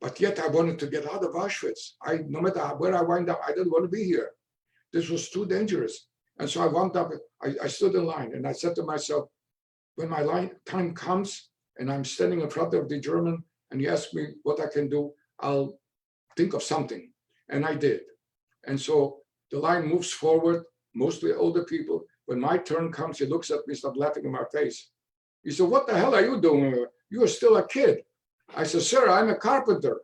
But yet I wanted to get out of Auschwitz. No matter where I wind up, I didn't want to be here. This was too dangerous. And so I wound up, I stood in line and I said to myself, when my time comes and I'm standing in front of the German and he asks me what I can do, I'll think of something. And I did. And so the line moves forward, mostly older people. When my turn comes, he looks at me, starts laughing in my face. He said, what the hell are you doing? You are still a kid. I said, sir, I'm a carpenter.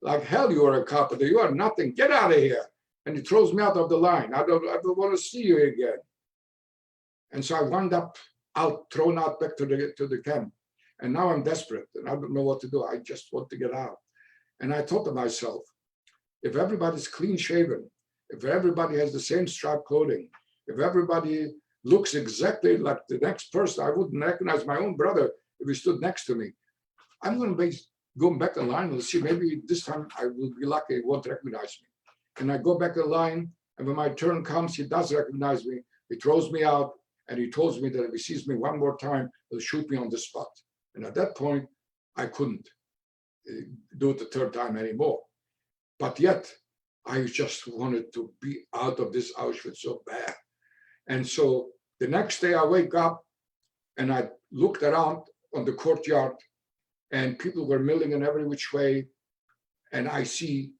Like hell, you are a carpenter. You are nothing. Get out of here. And he throws me out of the line. I don't want to see you again. And so I wound up thrown out back to the camp. And now I'm desperate and I don't know what to do. I just want to get out. And I thought to myself, if everybody's clean shaven, if everybody has the same striped clothing, if everybody looks exactly like the next person, I wouldn't recognize my own brother if he stood next to me. I'm going to be going back in line and see, maybe this time I will be lucky, he won't recognize me. And I go back in line, and when my turn comes, he does recognize me. He throws me out, and he tells me that if he sees me one more time, he'll shoot me on the spot. And at that point, I couldn't do it the third time anymore. But yet, I just wanted to be out of this Auschwitz so bad. And so The next day I wake up and I looked around on the courtyard and people were milling in every which way. And I see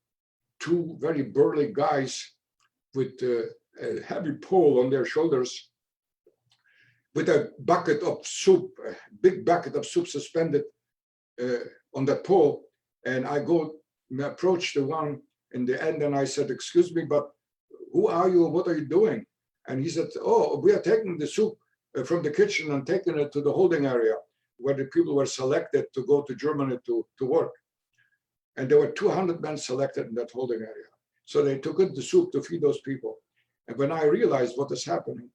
two very burly guys with a heavy pole on their shoulders with a bucket of soup, a big bucket of soup suspended on that pole. And I go and approach the one in the end and I said, excuse me, but who are you? What are you doing? And he said, oh, we are taking the soup from the kitchen and taking it to the holding area where the people were selected to go to Germany to work. And there were 200 men selected in that holding area. So they took in the soup to feed those people. And when I realized what is happening,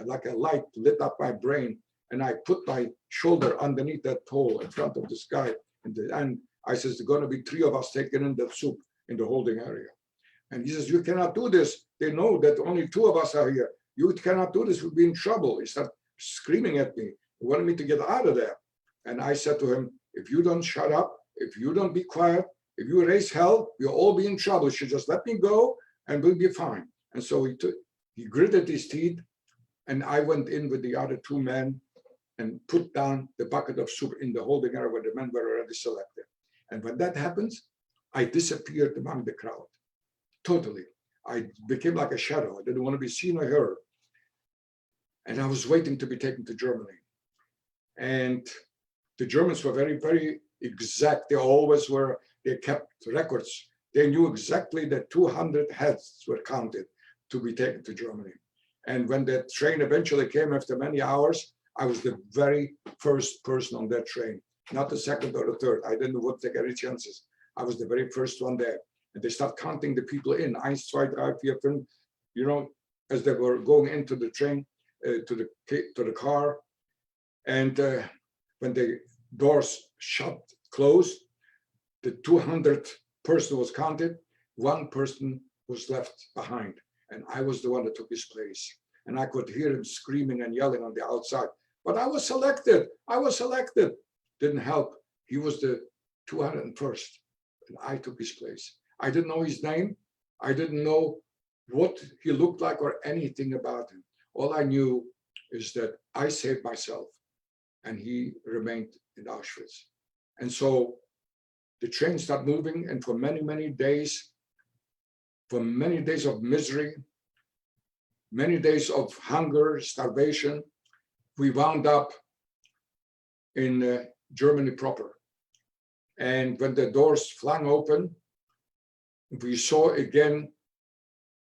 like a light lit up my brain, and I put my shoulder underneath that pole in front of this guy. And I says, there's going to be 3 of us taking in that soup in the holding area. And he says, you cannot do this. They know that only 2 of us are here. You cannot do this. We'll be in trouble. He started screaming at me. He wanted me to get out of there. And I said to him, if you don't shut up, if you don't be quiet, if you raise hell, we'll all be in trouble. You should just let me go and we'll be fine. And so he gritted his teeth, and I went in with the other 2 men and put down the bucket of soup in the holding area where the men were already selected. And when that happens, I disappeared among the crowd, totally. I became like a shadow. I didn't want to be seen or heard. And I was waiting to be taken to Germany. And the Germans were very, very exact. They always were, they kept records. They knew exactly that 200 heads were counted to be taken to Germany. And when the train eventually came after many hours, I was the very first person on that train, not the second or the third. I didn't want to take any chances. I was the very first one there. And they start counting the people in, 1, 2, 3, 4, 5, you know, as they were going into the train, to the car. And when the doors closed, the 200 person was counted, 1 person was left behind. And I was the one that took his place. And I could hear him screaming and yelling on the outside. But I was selected. I was selected. Didn't help. He was the 201st. And I took his place. I didn't know his name. I didn't know what he looked like or anything about him. All I knew is that I saved myself and he remained in Auschwitz. And so the train started moving, and for many, many days, of misery, many days of hunger, starvation, we wound up in Germany proper. And when the doors flung open, we saw again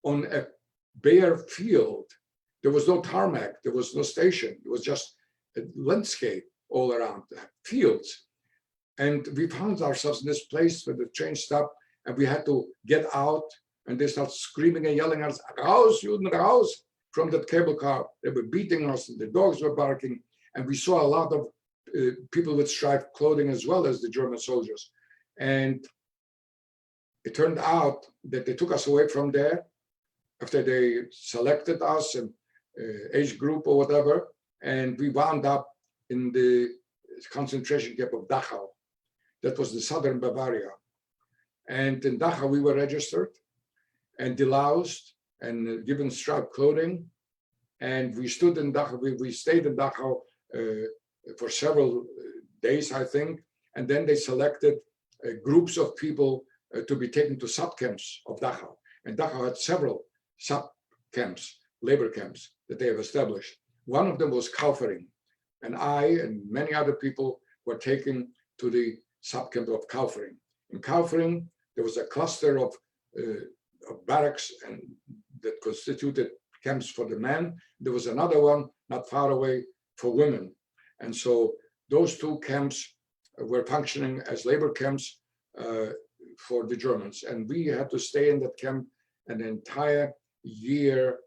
on a bare field. There was no tarmac, there was no station. It was just a landscape all around, fields. And we found ourselves in this place where the train stopped, and we had to get out, and they started screaming and yelling at us, "Raus, Juden, raus!" from that cable car. They were beating us, and the dogs were barking. And we saw a lot of people with striped clothing as well as the German soldiers. And it turned out that they took us away from there after they selected us and age group or whatever. And we wound up in the concentration camp of Dachau. That was the southern Bavaria. And in Dachau, we were registered and deloused and given striped clothing. And we stood in Dachau, we stayed in Dachau for several days, I think. And then they selected groups of people to be taken to sub-camps of Dachau. And Dachau had several sub-camps, labor camps that they have established. One of them was Kaufering. And I and many other people were taken to the sub-camp of Kaufering. In Kaufering, there was a cluster of barracks and that constituted camps for the men. There was another one not far away for women. And so those 2 camps were functioning as labor camps for the Germans. And we had to stay in that camp an entire year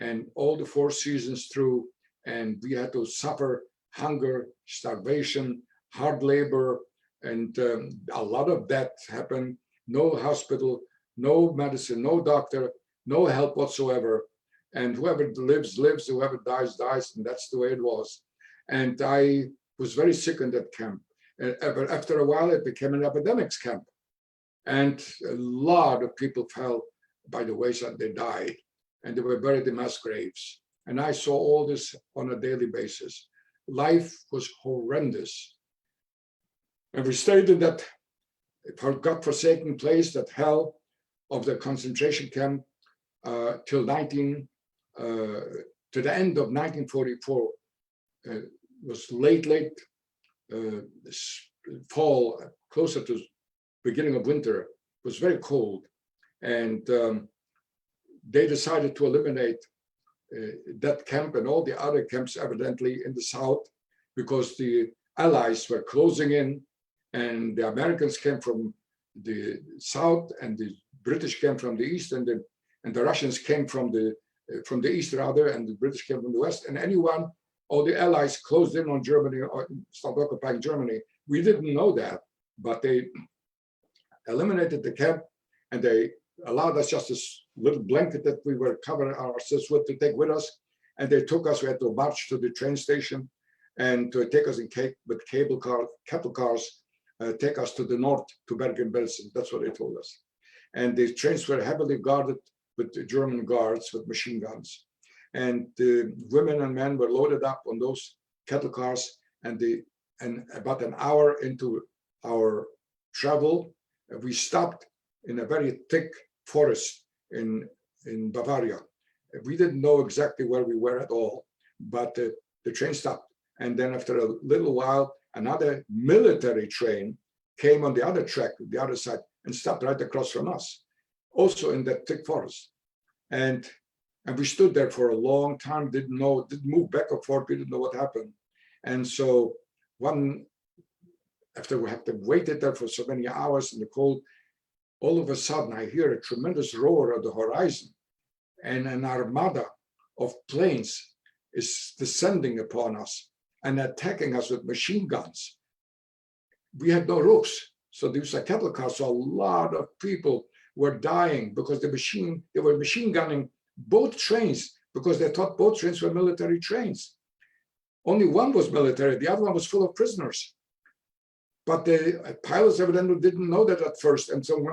and all the 4 seasons through. And we had to suffer hunger, starvation, hard labor, and a lot of that happened. No hospital, no medicine, no doctor, no help whatsoever. And whoever lives, lives, whoever dies, dies, and that's the way it was. And I was very sick in that camp. But after a while, it became an epidemics camp. And a lot of people fell by the wayside, they died. And they were buried in mass graves. And I saw all this on a daily basis. Life was horrendous. And we stayed in that God-forsaken place, that hell of the concentration camp, till to the end of 1944. It was late fall, closer to beginning of winter. It was very cold, and they decided to eliminate that camp and all the other camps, evidently in the south, because the Allies were closing in, and the Americans came from the south, and the British came from the east, and the Russians came from the east rather, and the British came from the west. And all the Allies closed in on Germany or started occupying Germany. We didn't know that, but they eliminated the camp, and they allowed us just this little blanket that we were covering ourselves with to take with us. And they took us, we had to march to the train station and to take us with cattle cars, take us to the north, to Bergen-Belsen. That's what they told us. And the trains were heavily guarded with the German guards with machine guns. And the women and men were loaded up on those cattle cars. And about an hour into our travel, we stopped in a very thick forest in Bavaria. We didn't know exactly where we were at all, but the train stopped. And then after a little while, another military train came on the other track, the other side, and stopped right across from us, also in that thick forest. And we stood there for a long time, didn't move back or forth, we didn't know what happened. And so after we had waited there for so many hours in the cold, all of a sudden I hear a tremendous roar at the horizon, and an armada of planes is descending upon us and attacking us with machine guns. We had no roofs, so these were cattle cars, so a lot of people were dying because they were machine gunning both trains, because they thought both trains were military trains. Only one was military, the other one was full of prisoners. But the pilots evidently didn't know that at first. And so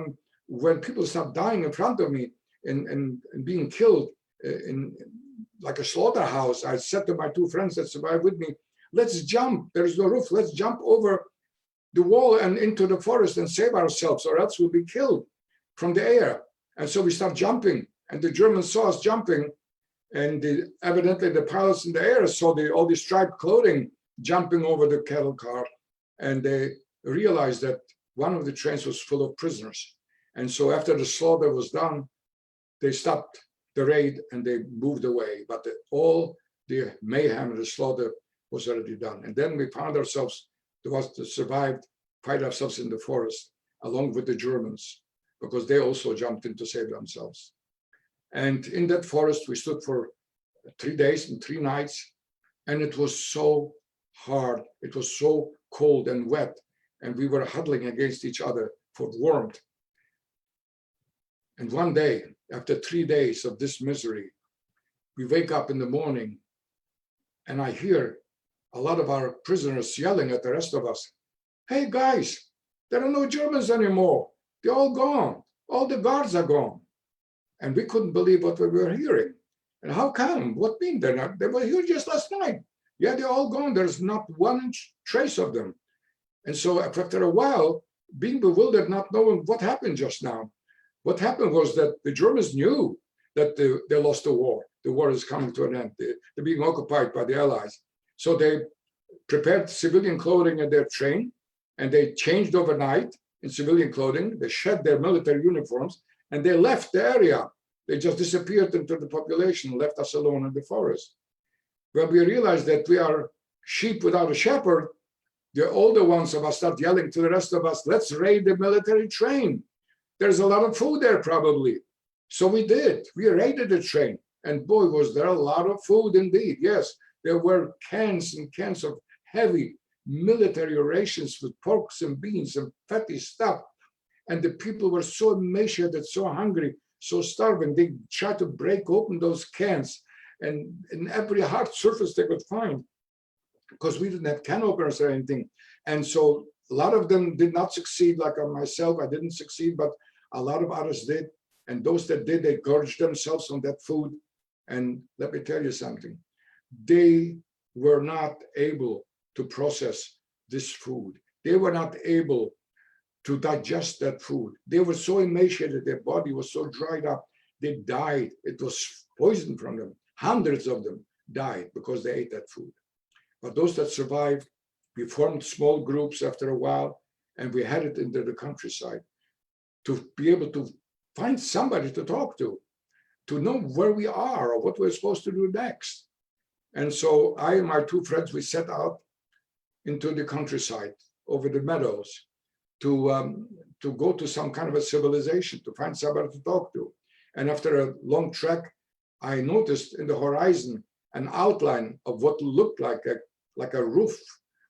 when people started dying in front of me and being killed in like a slaughterhouse, I said to my two friends that survived with me, let's jump, there's no roof, let's jump over the wall and into the forest and save ourselves, or else we'll be killed from the air. And so we start jumping, and the Germans saw us jumping, and evidently the pilots in the air saw all the striped clothing jumping over the cattle car, and they realized that one of the trains was full of prisoners. And so after the slaughter was done, they stopped the raid and they moved away. But all the mayhem and the slaughter was already done. And then we found ourselves, to survive, find ourselves in the forest along with the Germans, because they also jumped in to save themselves. And in that forest, we stood for 3 days and 3 nights, and it was so hard. It was so cold and wet, and we were huddling against each other for warmth. And one day, after 3 days of this misery, we wake up in the morning, and I hear a lot of our prisoners yelling at the rest of us, "Hey guys, there are no Germans anymore. They're all gone. All the guards are gone." And we couldn't believe what we were hearing. And how come? What mean they're not? They were here just last night. Yeah, they're all gone. There's not one trace of them. And so after a while, being bewildered, not knowing what happened just now, what happened was that the Germans knew that they lost the war. The war is coming to an end. They're being occupied by the Allies. So they prepared civilian clothing in their train, and they changed overnight in civilian clothing. They shed their military uniforms, and they left the area. They just disappeared into the population, left us alone in the forest. When we realized that we are sheep without a shepherd, the older ones of us start yelling to the rest of us, "Let's raid the military train. There's a lot of food there probably." So we did. We raided the train. And boy, was there a lot of food indeed. Yes, there were cans and cans of heavy military rations with porks and beans and fatty stuff. And the people were so emaciated, so hungry, so starving. They tried to break open those cans and in every hard surface they could find, because we didn't have can openers or anything. And so a lot of them did not succeed, like myself. I didn't succeed, but a lot of others did. And those that did, they gorged themselves on that food. And let me tell you something. They were not able to process this food. They were not able to digest that food. They were so emaciated, their body was so dried up, they died. It was poisoned from them. Hundreds of them died because they ate that food. But those that survived, we formed small groups after a while, and we headed into the countryside to be able to find somebody to talk to know where we are or what we're supposed to do next. And so I and my two friends, we set out into the countryside over the meadows to go to some kind of a civilization, to find somebody to talk to. And after a long trek, I noticed in the horizon an outline of what looked like a roof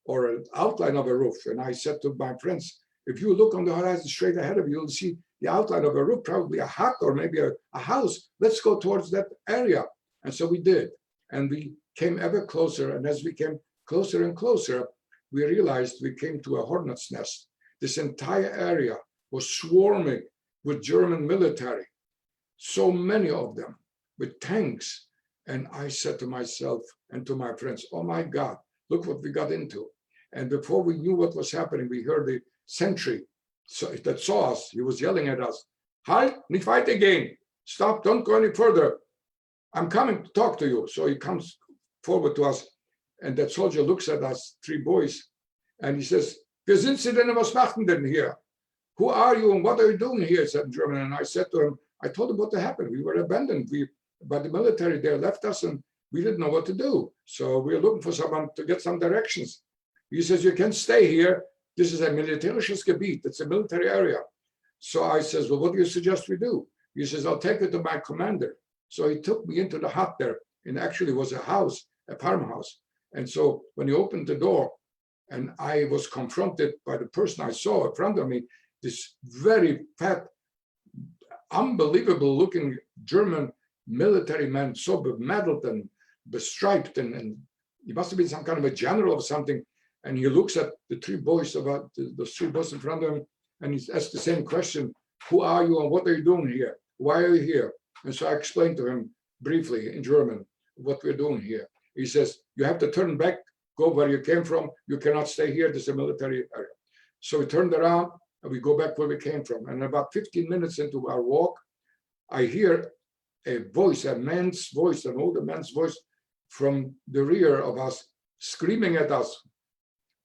or an outline of a roof. And I said to my friends, if you look on the horizon straight ahead of you, you'll see the outline of a roof, probably a hut or maybe a house. Let's go towards that area. And so we did. And we came ever closer. And as we came closer and closer, we realized we came to a hornet's nest. This entire area was swarming with German military, so many of them with tanks. And I said to myself and to my friends, oh my God, look what we got into. And before we knew what was happening, we heard the sentry that saw us. He was yelling at us, halt, nicht weiter gehen. Stop, don't go any further. I'm coming to talk to you. So he comes forward to us, and that soldier looks at us, three boys, and he says, wer sind Sie denn, was machen denn hier? Who are you and what are you doing here? He said in German. And I said to him, I told him what happened. We were abandoned by the military. They left us and we didn't know what to do. So we were looking for someone to get some directions. He says, you can stay here. This is a militärisches Gebiet. It's a military area. So I says, well, what do you suggest we do? He says, I'll take it to my commander. So he took me into the hut there, and actually it was a house, a farmhouse. And so when he opened the door, and I was confronted by the person I saw in front of me, this very fat, unbelievable looking German military man, so bemetaled and bestriped, and he must have been some kind of a general or something. And he looks at the three boys, about those three boys in front of him, and he asks the same question, who are you and what are you doing here? Why are you here? And so I explained to him briefly in German what we're doing here. He says, you have to turn back, go where you came from. You cannot stay here. This is a military area. So we turned around and we go back where we came from. And about 15 minutes into our walk, I hear a voice, a man's voice, an older man's voice from the rear of us, screaming at us,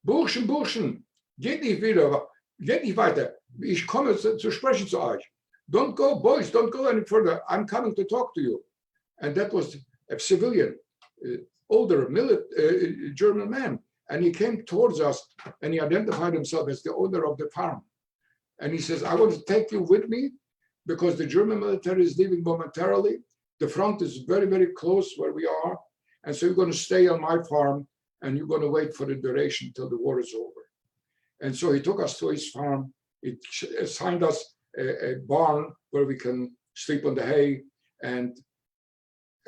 Burschen, Burschen, geht nicht wieder, geht nicht weiter. Ich komme zu sprechen zu euch. Don't go, boys, don't go any further. I'm coming to talk to you. And that was a civilian, older German man. And he came towards us and he identified himself as the owner of the farm. And he says, I want to take you with me because the German military is leaving momentarily. The front is very, very close where we are. And so you're going to stay on my farm and you're going to wait for the duration till the war is over. And so he took us to his farm. He assigned us a barn where we can sleep on the hay. And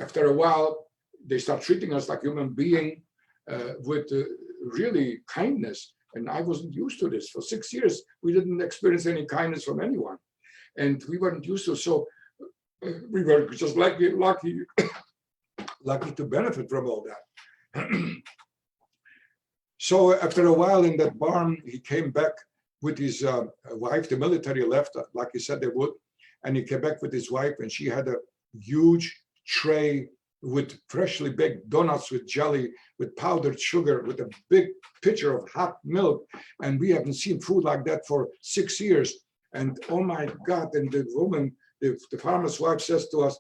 after a while, they start treating us like human beings with really kindness. And I wasn't used to this. For 6 years, we didn't experience any kindness from anyone. And we weren't used to, so we were just lucky to benefit from all that. So after a while in that barn, he came back with his wife. The military left, like he said they would. And he came back with his wife, and she had a huge tray with freshly baked donuts with jelly, with powdered sugar, with a big pitcher of hot milk. And we haven't seen food like that for 6 years. And oh my God, and the woman, the farmer's wife says to us,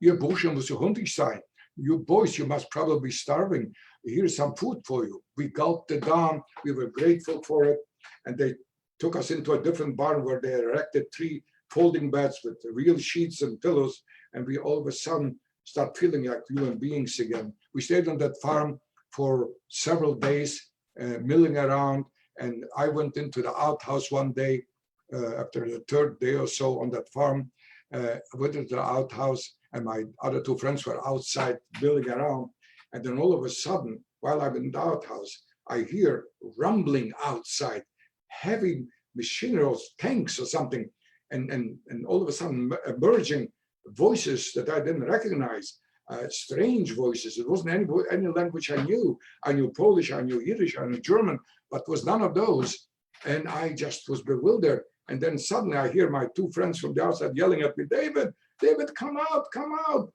ihr Burschen muss hungrig sein. You boys, you must probably be starving. Here's some food for you. We gulped it down. We were grateful for it. And they took us into a different barn where they erected 3 folding beds with real sheets and pillows. And we all of a sudden start feeling like human beings again. We stayed on that farm for several days, milling around. And I went into the outhouse one day, after the 3rd day or so on that farm. I went into the outhouse, and my other 2 friends were outside milling around. And then all of a sudden, while I'm in the outhouse, I hear rumbling outside, heavy machinery or tanks or something. And all of a sudden emerging voices that I didn't recognize. strange voices. It wasn't any language I knew. I knew Polish, I knew Yiddish, I knew German, but was none of those. And I just was bewildered. And then suddenly I hear my two friends from the outside yelling at me, David, come out, come out.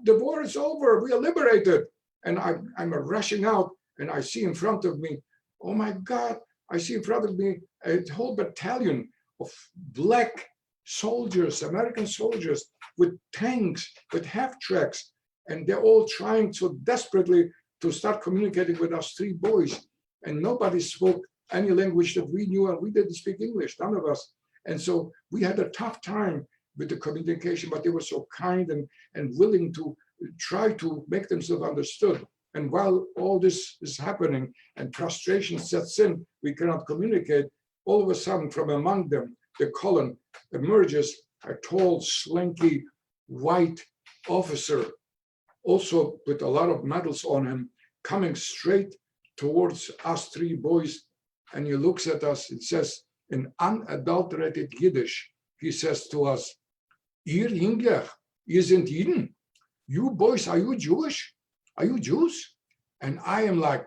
The war is over, we are liberated. And I'm rushing out, and I see in front of me, oh my God, I see in front of me a whole battalion of black soldiers, American soldiers, with tanks, with half-tracks, and they're all trying so desperately to start communicating with us three boys. And nobody spoke any language that we knew, and we didn't speak English, none of us. And so we had a tough time with the communication, but they were so kind and willing to try to make themselves understood. And while all this is happening and frustration sets in, we cannot communicate, all of a sudden from among them, the column emerges a tall, slinky, white officer, also with a lot of medals on him, coming straight towards us three boys. And he looks at us, it says in unadulterated Yiddish, he says to us, "Ihr Jünger, ihr sind Jiden. You boys, are you Jewish? Are you Jews?" And I am like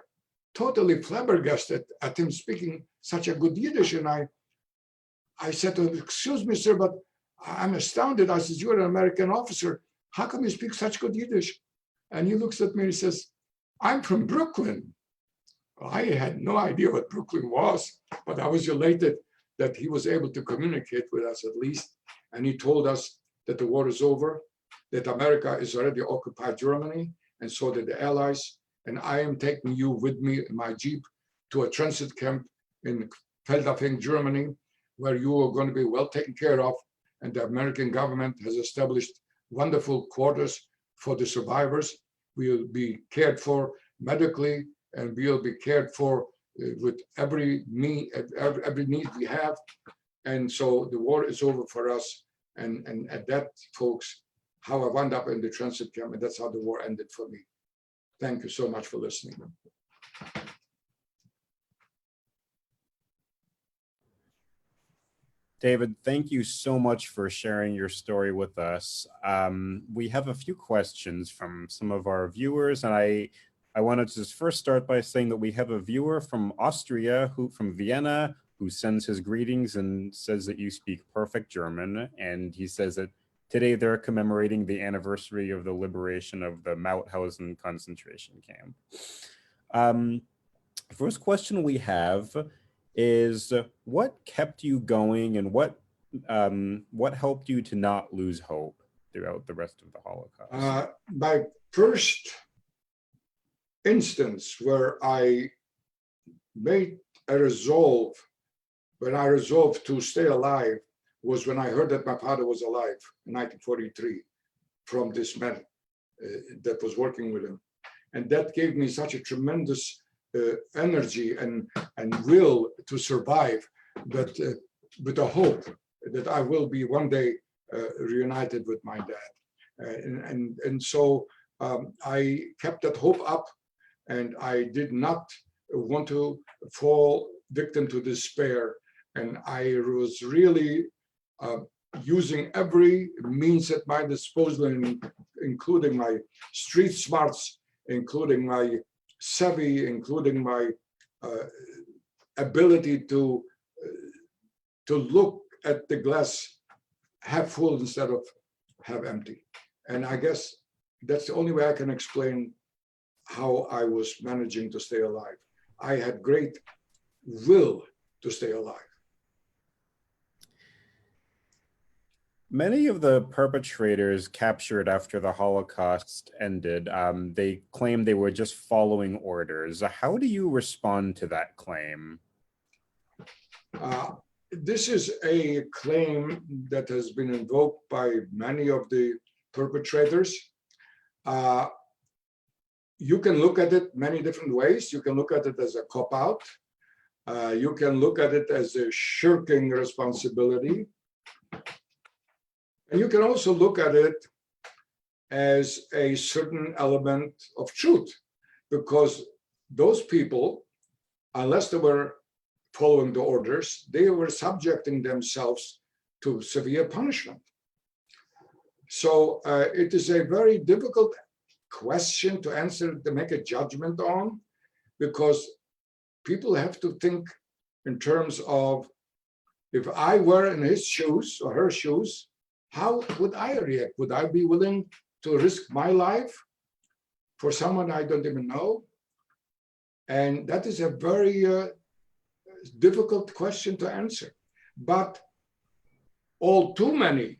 totally flabbergasted at him speaking such a good Yiddish. And I said to him, "Excuse me, sir, but I'm astounded." I said, "You're an American officer. How come you speak such good Yiddish?" And he looks at me and he says, "I'm from Brooklyn." Well, I had no idea what Brooklyn was, but I was elated that he was able to communicate with us at least. And he told us that the war is over, that America is already occupied Germany, and so did the Allies. And I am taking you with me in my Jeep to a transit camp in Feldafing, Germany, where you are going to be well taken care of. And the American government has established wonderful quarters for the survivors. We will be cared for medically, and we will be cared for with every need we have. And so the war is over for us. And at that, folks, how I wound up in the transit camp, and that's how the war ended for me. Thank you so much for listening. David, thank you so much for sharing your story with us. We have a few questions from some of our viewers, and I wanted to just first start by saying that we have a viewer from Austria, from Vienna, who sends his greetings and says that you speak perfect German. And he says that today they're commemorating the anniversary of the liberation of the Mauthausen concentration camp. First question we have is, what kept you going, and what helped you to not lose hope throughout the rest of the Holocaust? My first instance where I made a resolve, when I resolved to stay alive, was when I heard that my father was alive in 1943 from this man that was working with him. And that gave me such a tremendous energy and will to survive, but with a hope that I will be one day reunited with my dad. And so I kept that hope up, and I did not want to fall victim to despair. And I was really using every means at my disposal, including my street smarts, including my savvy, including my ability to look at the glass half full instead of half empty. And I guess that's the only way I can explain how I was managing to stay alive. I had great will to stay alive. Many of the perpetrators captured after the Holocaust ended, they claimed they were just following orders. How do you respond to that claim? This is a claim that has been invoked by many of the perpetrators. You can look at it many different ways. You can look at it as a cop-out. You can look at it as a shirking responsibility. And you can also look at it as a certain element of truth, because those people, unless they were following the orders, they were subjecting themselves to severe punishment. So it is a very difficult question to answer, to make a judgment on, because people have to think in terms of, if I were in his shoes or her shoes, how would I react? Would I be willing to risk my life for someone I don't even know? And that is a very difficult question to answer. But all too many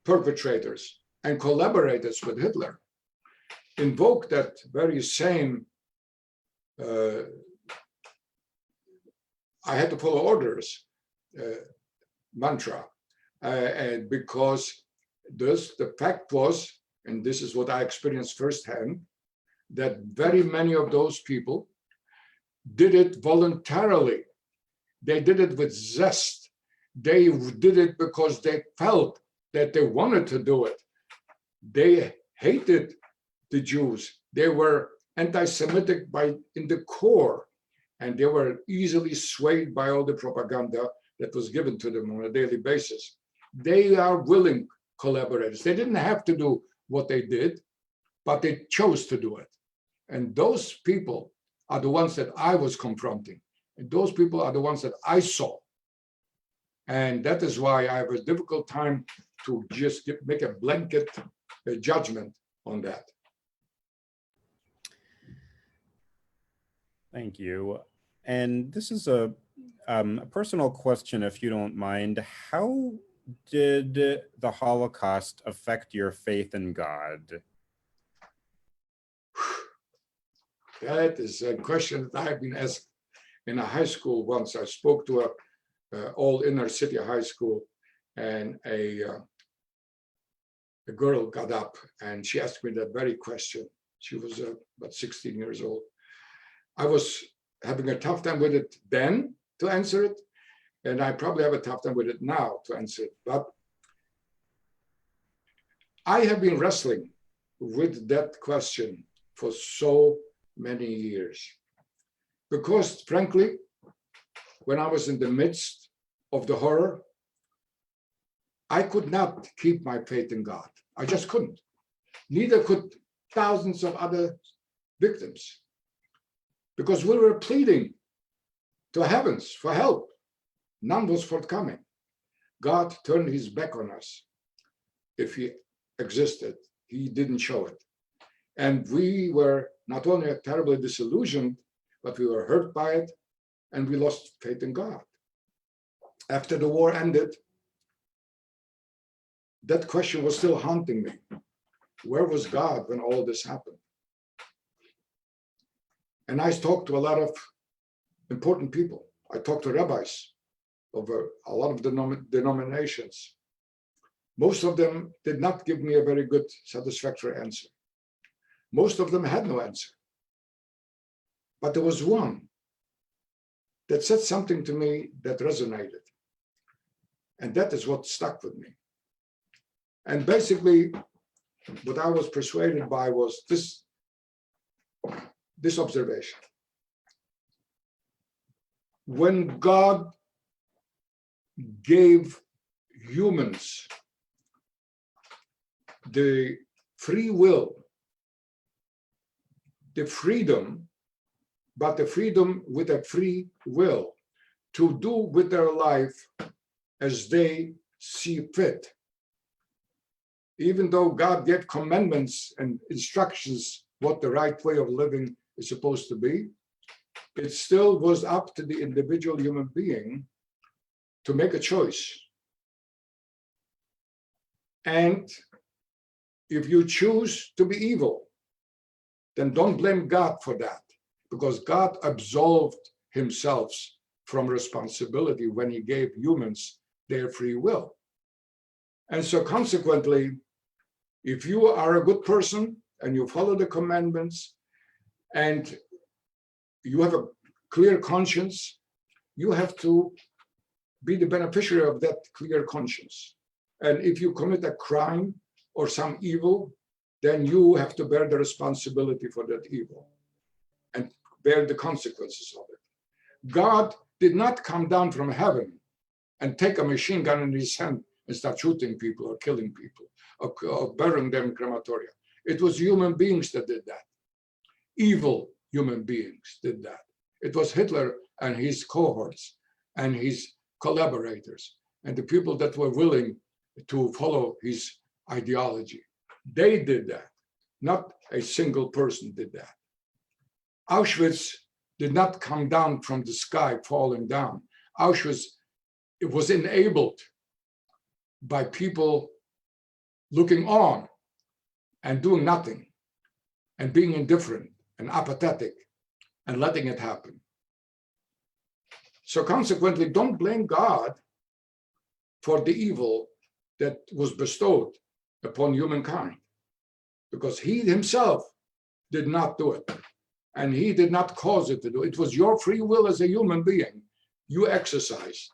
perpetrators and collaborators with Hitler invoke that very same I had to follow orders mantra, and because the fact was, and this is what I experienced firsthand, that very many of those people did it voluntarily. They did it with zest. They did it because they felt that they wanted to do it. They hated the Jews. They were anti-Semitic in the core, and they were easily swayed by all the propaganda that was given to them on a daily basis. They are willing collaborators. They didn't have to do what they did, but they chose to do it. And those people are the ones that I was confronting. And those people are the ones that I saw. And that is why I have a difficult time to just make a blanket judgment on that. Thank you. And this is a personal question, if you don't mind. How did the Holocaust affect your faith in God? That is a question that I've been asked in a high school once. I spoke to a all inner city high school, and a girl got up and she asked me that very question. She was about 16 years old. I was having a tough time with it then to answer it, and I probably have a tough time with it now to answer it. But I have been wrestling with that question for so many years. Because frankly, when I was in the midst of the horror, I could not keep my faith in God. I just couldn't. Neither could thousands of other victims. Because we were pleading to heavens for help. None was forthcoming. God turned his back on us. If he existed, he didn't show it. And we were not only terribly disillusioned, but we were hurt by it, and we lost faith in God. After the war ended, that question was still haunting me. Where was God when all this happened? And I talked to a lot of important people. I talked to rabbis of a lot of denominations. Most of them did not give me a very good, satisfactory answer. Most of them had no answer. But there was one that said something to me that resonated. And that is what stuck with me. And basically, what I was persuaded by was this observation. When God gave humans the free will, the freedom, but the freedom with a free will to do with their life as they see fit. Even though God gave commandments and instructions what the right way of living is supposed to be, it still was up to the individual human being to make a choice. And if you choose to be evil, then don't blame God for that, because God absolved himself from responsibility when he gave humans their free will. And so consequently, if you are a good person and you follow the commandments and you have a clear conscience, you have to be the beneficiary of that clear conscience. And if you commit a crime or some evil, then you have to bear the responsibility for that evil and bear the consequences of it. God did not come down from heaven and take a machine gun in his hand and start shooting people or killing people or burying them in crematoria. It was human beings that did that. Evil human beings did that. It was Hitler and his cohorts and his collaborators and the people that were willing to follow his ideology. They did that. Not a single person did that. Auschwitz did not come down from the sky, falling down. Auschwitz, it was enabled by people looking on and doing nothing and being indifferent and apathetic and letting it happen. So consequently, don't blame God for the evil that was bestowed upon humankind, because he himself did not do it. And he did not cause it to do it. It was your free will as a human being. You exercised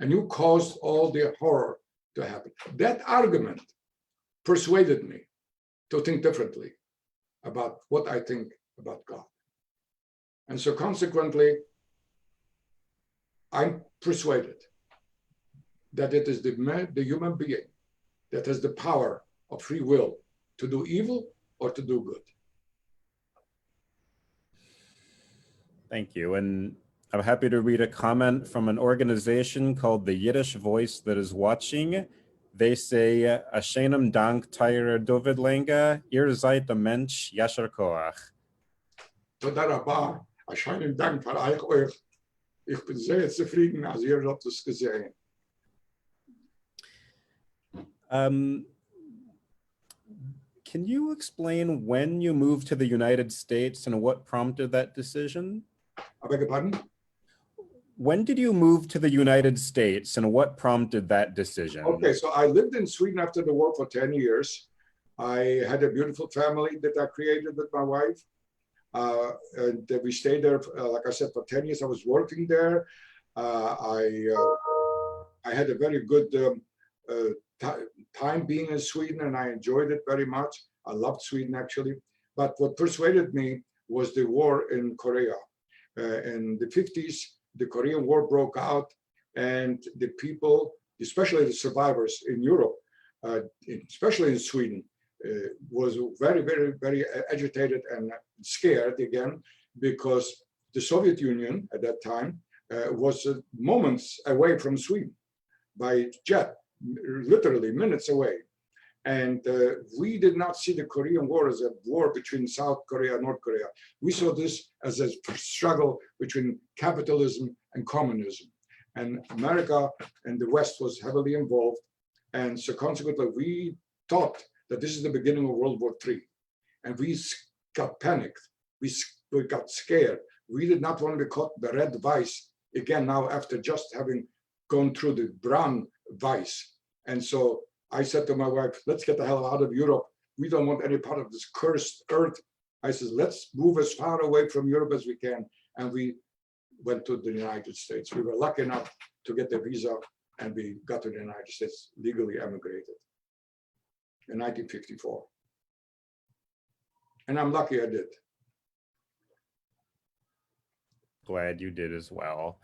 and you caused all the horror to happen. That argument persuaded me to think differently about what I think about God. And so consequently, I'm persuaded that it is the human being that has the power of free will to do evil or to do good. Thank you. And I'm happy to read a comment from an organization called the Yiddish Voice that is watching. They say, Ashenem Dank, Teire David Lenga, ihr seid der Mensch, Yasher Koach. Toda rabba, Ashenem Dank für euch. Ich bin sehr zufrieden, als ihr habt es gesehen. Can you explain when you moved to the United States and what prompted that decision? I beg your pardon? When did you move to the United States and what prompted that decision? Okay, so I lived in Sweden after the war for 10 years. I had a beautiful family that I created with my wife. And we stayed there, like I said, for 10 years. I was working there. I had a very good time being in Sweden, and I enjoyed it very much. I loved Sweden, actually. But what persuaded me was the war in Korea. In the 50s, the Korean War broke out, and the people, especially the survivors in Europe, especially in Sweden, was very, very, very agitated and scared again, because the Soviet Union at that time was moments away from Sweden by jet, literally minutes away. And we did not see the Korean War as a war between South Korea and North Korea. We saw this as a struggle between capitalism and communism. And America and the West was heavily involved. And so consequently, we thought that this is the beginning of World War III. And we got panicked. We got scared. We did not want to be caught the red vice again now after just having gone through the brown vice. And so I said to my wife, let's get the hell out of Europe. We don't want any part of this cursed earth. I said, let's move as far away from Europe as we can. And we went to the United States. We were lucky enough to get the visa, and we got to the United States, legally emigrated in 1954. And I'm lucky I did. Glad you did as well.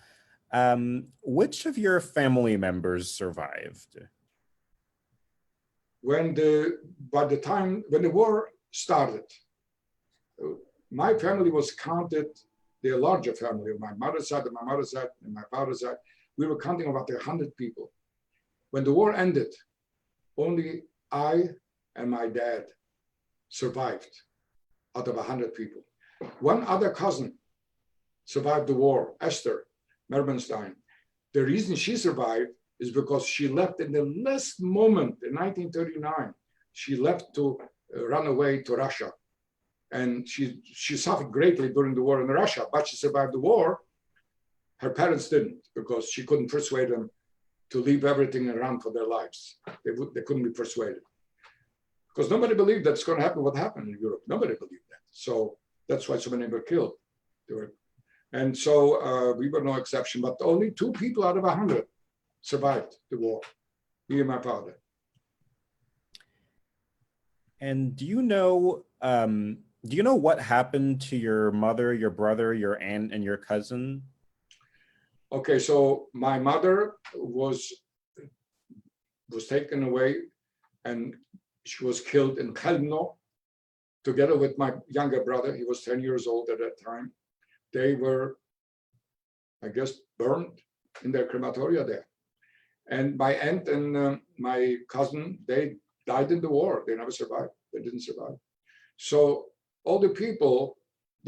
Which of your family members survived? When the war started, my family was counted, the larger family of my mother's side and my mother's side and my father's side, we were counting about 100 people. When the war ended, only I and my dad survived out of 100 people. One other cousin survived the war, Esther, Marvin, Stein. The reason she survived is because she left in the last moment in 1939. She left to run away to Russia. And she suffered greatly during the war in Russia, but she survived the war. Her parents didn't, because she couldn't persuade them to leave everything and run for their lives. They couldn't be persuaded. Because nobody believed that's going to happen what happened in Europe. Nobody believed that. So that's why so many were killed. And so we were no exception, but only 2 people out of 100 survived the war, me and my father. And do you know what happened to your mother, your brother, your aunt, and your cousin? Okay, so my mother was taken away, and she was killed in Chelmno, together with my younger brother, he was 10 years old at that time, they were, I guess, burned in their crematoria there. And my aunt and my cousin, they died in the war. They never survived. They didn't survive. So all the people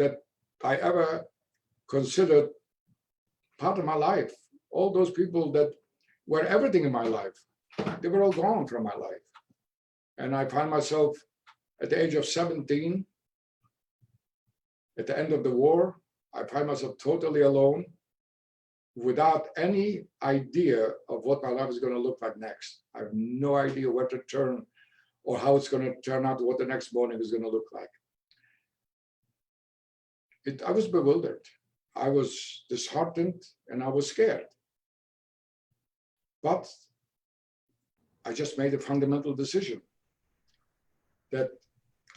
that I ever considered part of my life, all those people that were everything in my life, they were all gone from my life. And I find myself at the age of 17, at the end of the war, I find myself totally alone, without any idea of what my life is going to look like next. I have no idea where to turn or how it's going to turn out, what the next morning is going to look like. I was bewildered. I was disheartened and I was scared. But I just made a fundamental decision that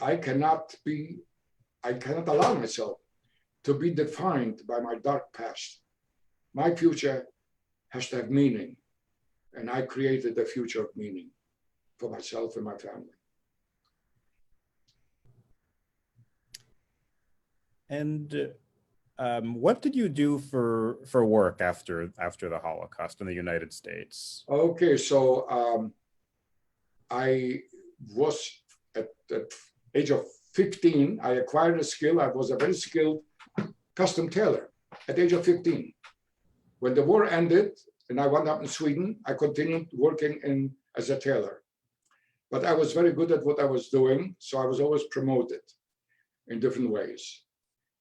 I cannot allow myself to be defined by my dark past. My future has to have meaning, and I created a future of meaning for myself and my family. And what did you do for work after the Holocaust in the United States? Okay, so I was at the age of 15, I acquired a skill. I was a very skilled custom tailor at the age of 15. When the war ended and I wound up in Sweden, I continued working as a tailor. But I was very good at what I was doing, so I was always promoted in different ways.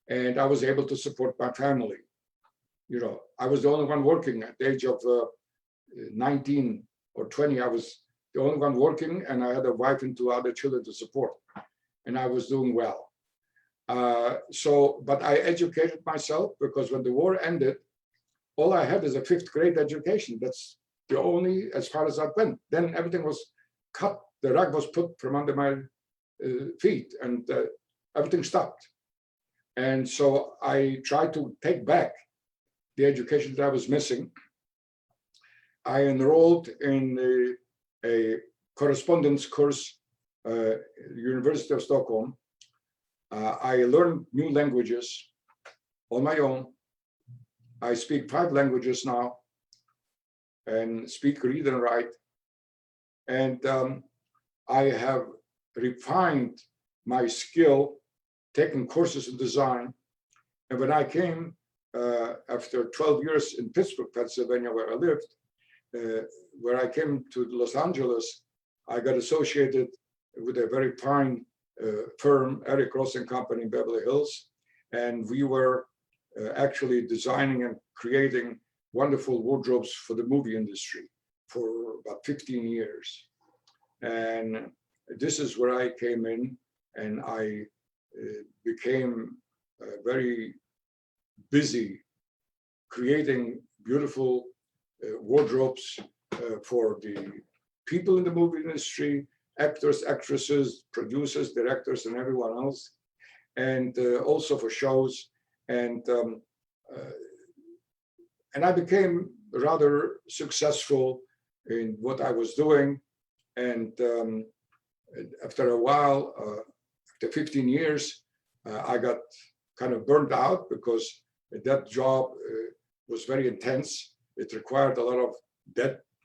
And I was able to support my family. You know, I was the only one working at the age of 19 or 20. I was the only one working, and I had a wife and 2 other children to support. And I was doing well. But I educated myself, because when the war ended, all I had is a 5th grade education. That's the only, as far as I went. Then everything was cut. The rug was put from under my feet, and everything stopped. And so I tried to take back the education that I was missing. I enrolled in a correspondence course, University of Stockholm. I learned new languages on my own. I speak 5 languages now and speak, read, and write. And I have refined my skill, taken courses in design. And when I came after 12 years in Pittsburgh, Pennsylvania, where I lived, where I came to Los Angeles, I got associated with a very fine firm, Eric Ross and Company in Beverly Hills. And we were actually designing and creating wonderful wardrobes for the movie industry for about 15 years. And this is where I came in, and I became very busy creating beautiful wardrobes for the people in the movie industry, actors, actresses, producers, directors, and everyone else, and also for shows. And I became rather successful in what I was doing. And after a while, after 15 years, I got kind of burned out, because that job was very intense. It required a lot of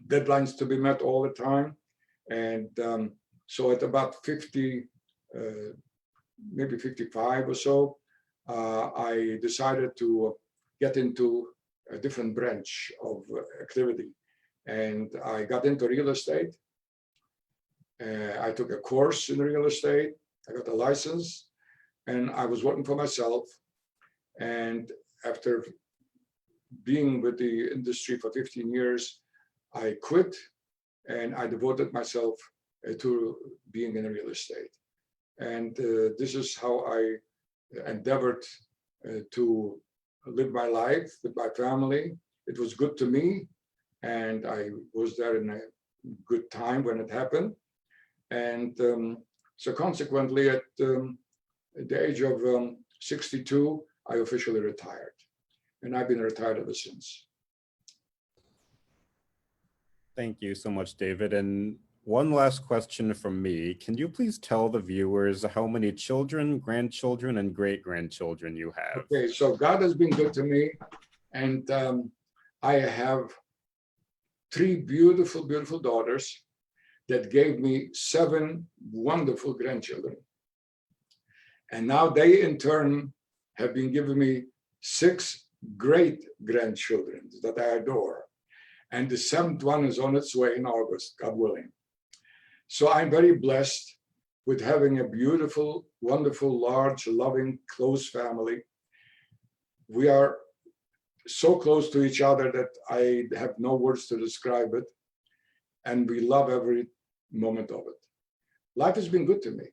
deadlines to be met all the time. And so at about 50, maybe 55 or so, I decided to get into a different branch of activity. And I got into real estate. I took a course in real estate. I got a license, and I was working for myself. And after being with the industry for 15 years, I quit, and I devoted myself to being in real estate. And this is how I endeavored to live my life with my family. It was good to me, and I was there in a good time when it happened. And so consequently, at the age of 62, I officially retired. And I've been retired ever since. Thank you so much, David. And one last question from me. Can you please tell the viewers how many children, grandchildren, and great-grandchildren you have? Okay, so God has been good to me, and I have 3 beautiful, beautiful daughters that gave me 7 wonderful grandchildren. And now they, in turn, have been giving me 6 great grandchildren that I adore. And the 7th one is on its way in August, God willing. So I'm very blessed with having a beautiful, wonderful, large, loving, close family. We are so close to each other that I have no words to describe it. And we love every moment of it. Life has been good to me.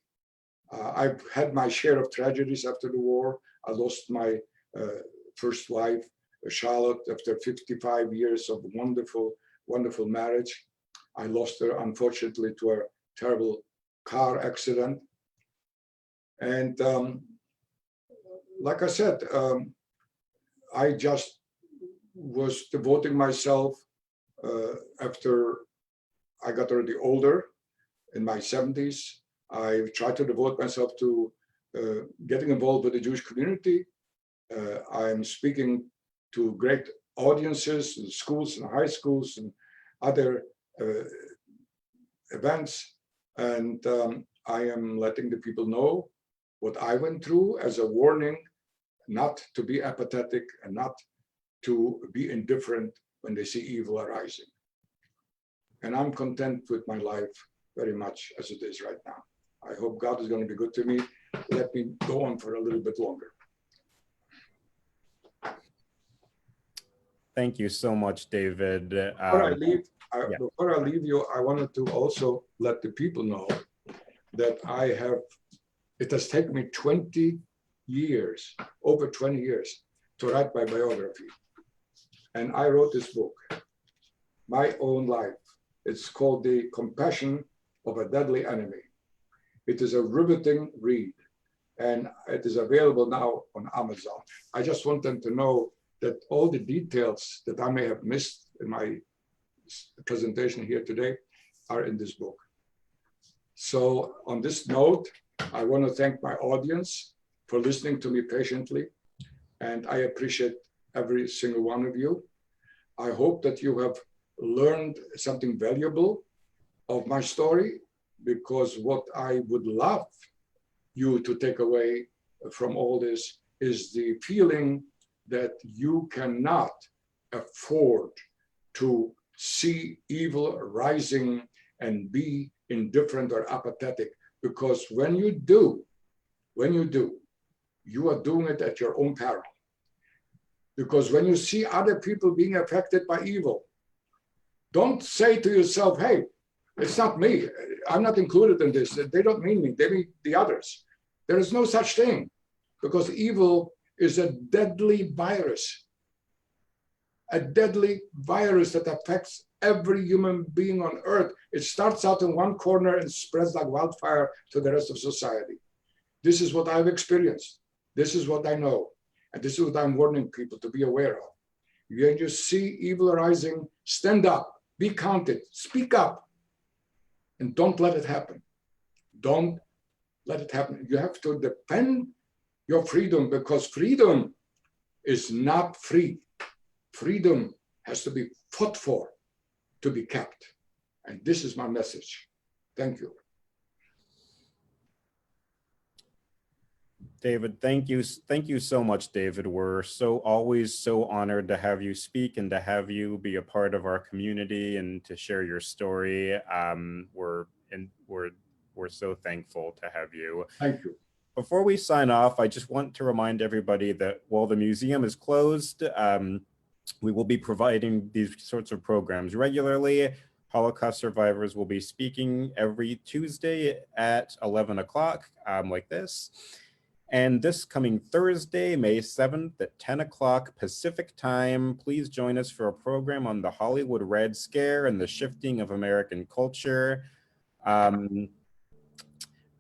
I've had my share of tragedies after the war. I lost my first wife, Charlotte, after 55 years of wonderful, wonderful marriage. I lost her, unfortunately, to a terrible car accident. And like I said, I just was devoting myself after I got already older, in my 70s. I tried to devote myself to getting involved with the Jewish community. I'm speaking to great audiences in schools and high schools and other events. And I am letting the people know what I went through as a warning, not to be apathetic and not to be indifferent when they see evil arising. And I'm content with my life very much as it is right now. I hope God is going to be good to me. Let me go on for a little bit longer. Thank you so much, David. Before I leave you, I wanted to also let the people know that it has taken me 20 years, over 20 years, to write my biography. And I wrote this book, My Own Life. It's called The Compassion of a Deadly Enemy. It is a riveting read, and it is available now on Amazon. I just want them to know that all the details that I may have missed in my presentation here today are in this book. So on this note, I want to thank my audience for listening to me patiently, and I appreciate every single one of you. I hope that you have learned something valuable of my story, because what I would love you to take away from all this is the feeling that you cannot afford to see evil rising and be indifferent or apathetic, because when you do, you are doing it at your own peril. Because when you see other people being affected by evil, don't say to yourself, hey, it's not me. I'm not included in this. They don't mean me. They mean the others. There is no such thing, because evil is a deadly virus. A deadly virus that affects every human being on earth. It starts out in one corner and spreads like wildfire to the rest of society. This is what I've experienced. This is what I know. And this is what I'm warning people to be aware of. When you see evil arising, stand up, be counted, speak up, and don't let it happen. Don't let it happen. You have to defend your freedom, because freedom is not free. Freedom has to be fought for to be kept. And this is my message. Thank you. David, thank you. Thank you so much, David. We're always so honored to have you speak and to have you be a part of our community and to share your story. We're so thankful to have you. Thank you. Before we sign off, I just want to remind everybody that while the museum is closed, we will be providing these sorts of programs regularly. Holocaust survivors will be speaking every Tuesday at 11 o'clock, like this. And this coming Thursday, May 7th at 10 o'clock Pacific time, please join us for a program on the Hollywood Red Scare and the shifting of American culture.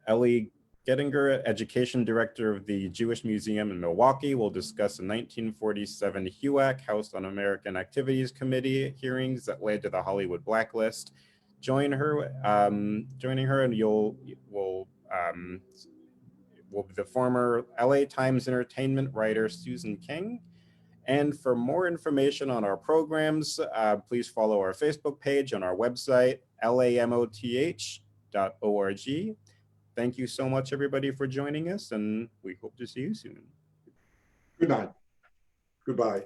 Ellie Gettinger, Education Director of the Jewish Museum in Milwaukee, will discuss a 1947 HUAC, House on American Activities Committee hearings that led to the Hollywood blacklist. joining her, and will be the former LA Times entertainment writer Susan King. And for more information on our programs, please follow our Facebook page on our website, lamoth.org. Thank you so much, everybody, for joining us, and we hope to see you soon. Good night. Goodbye.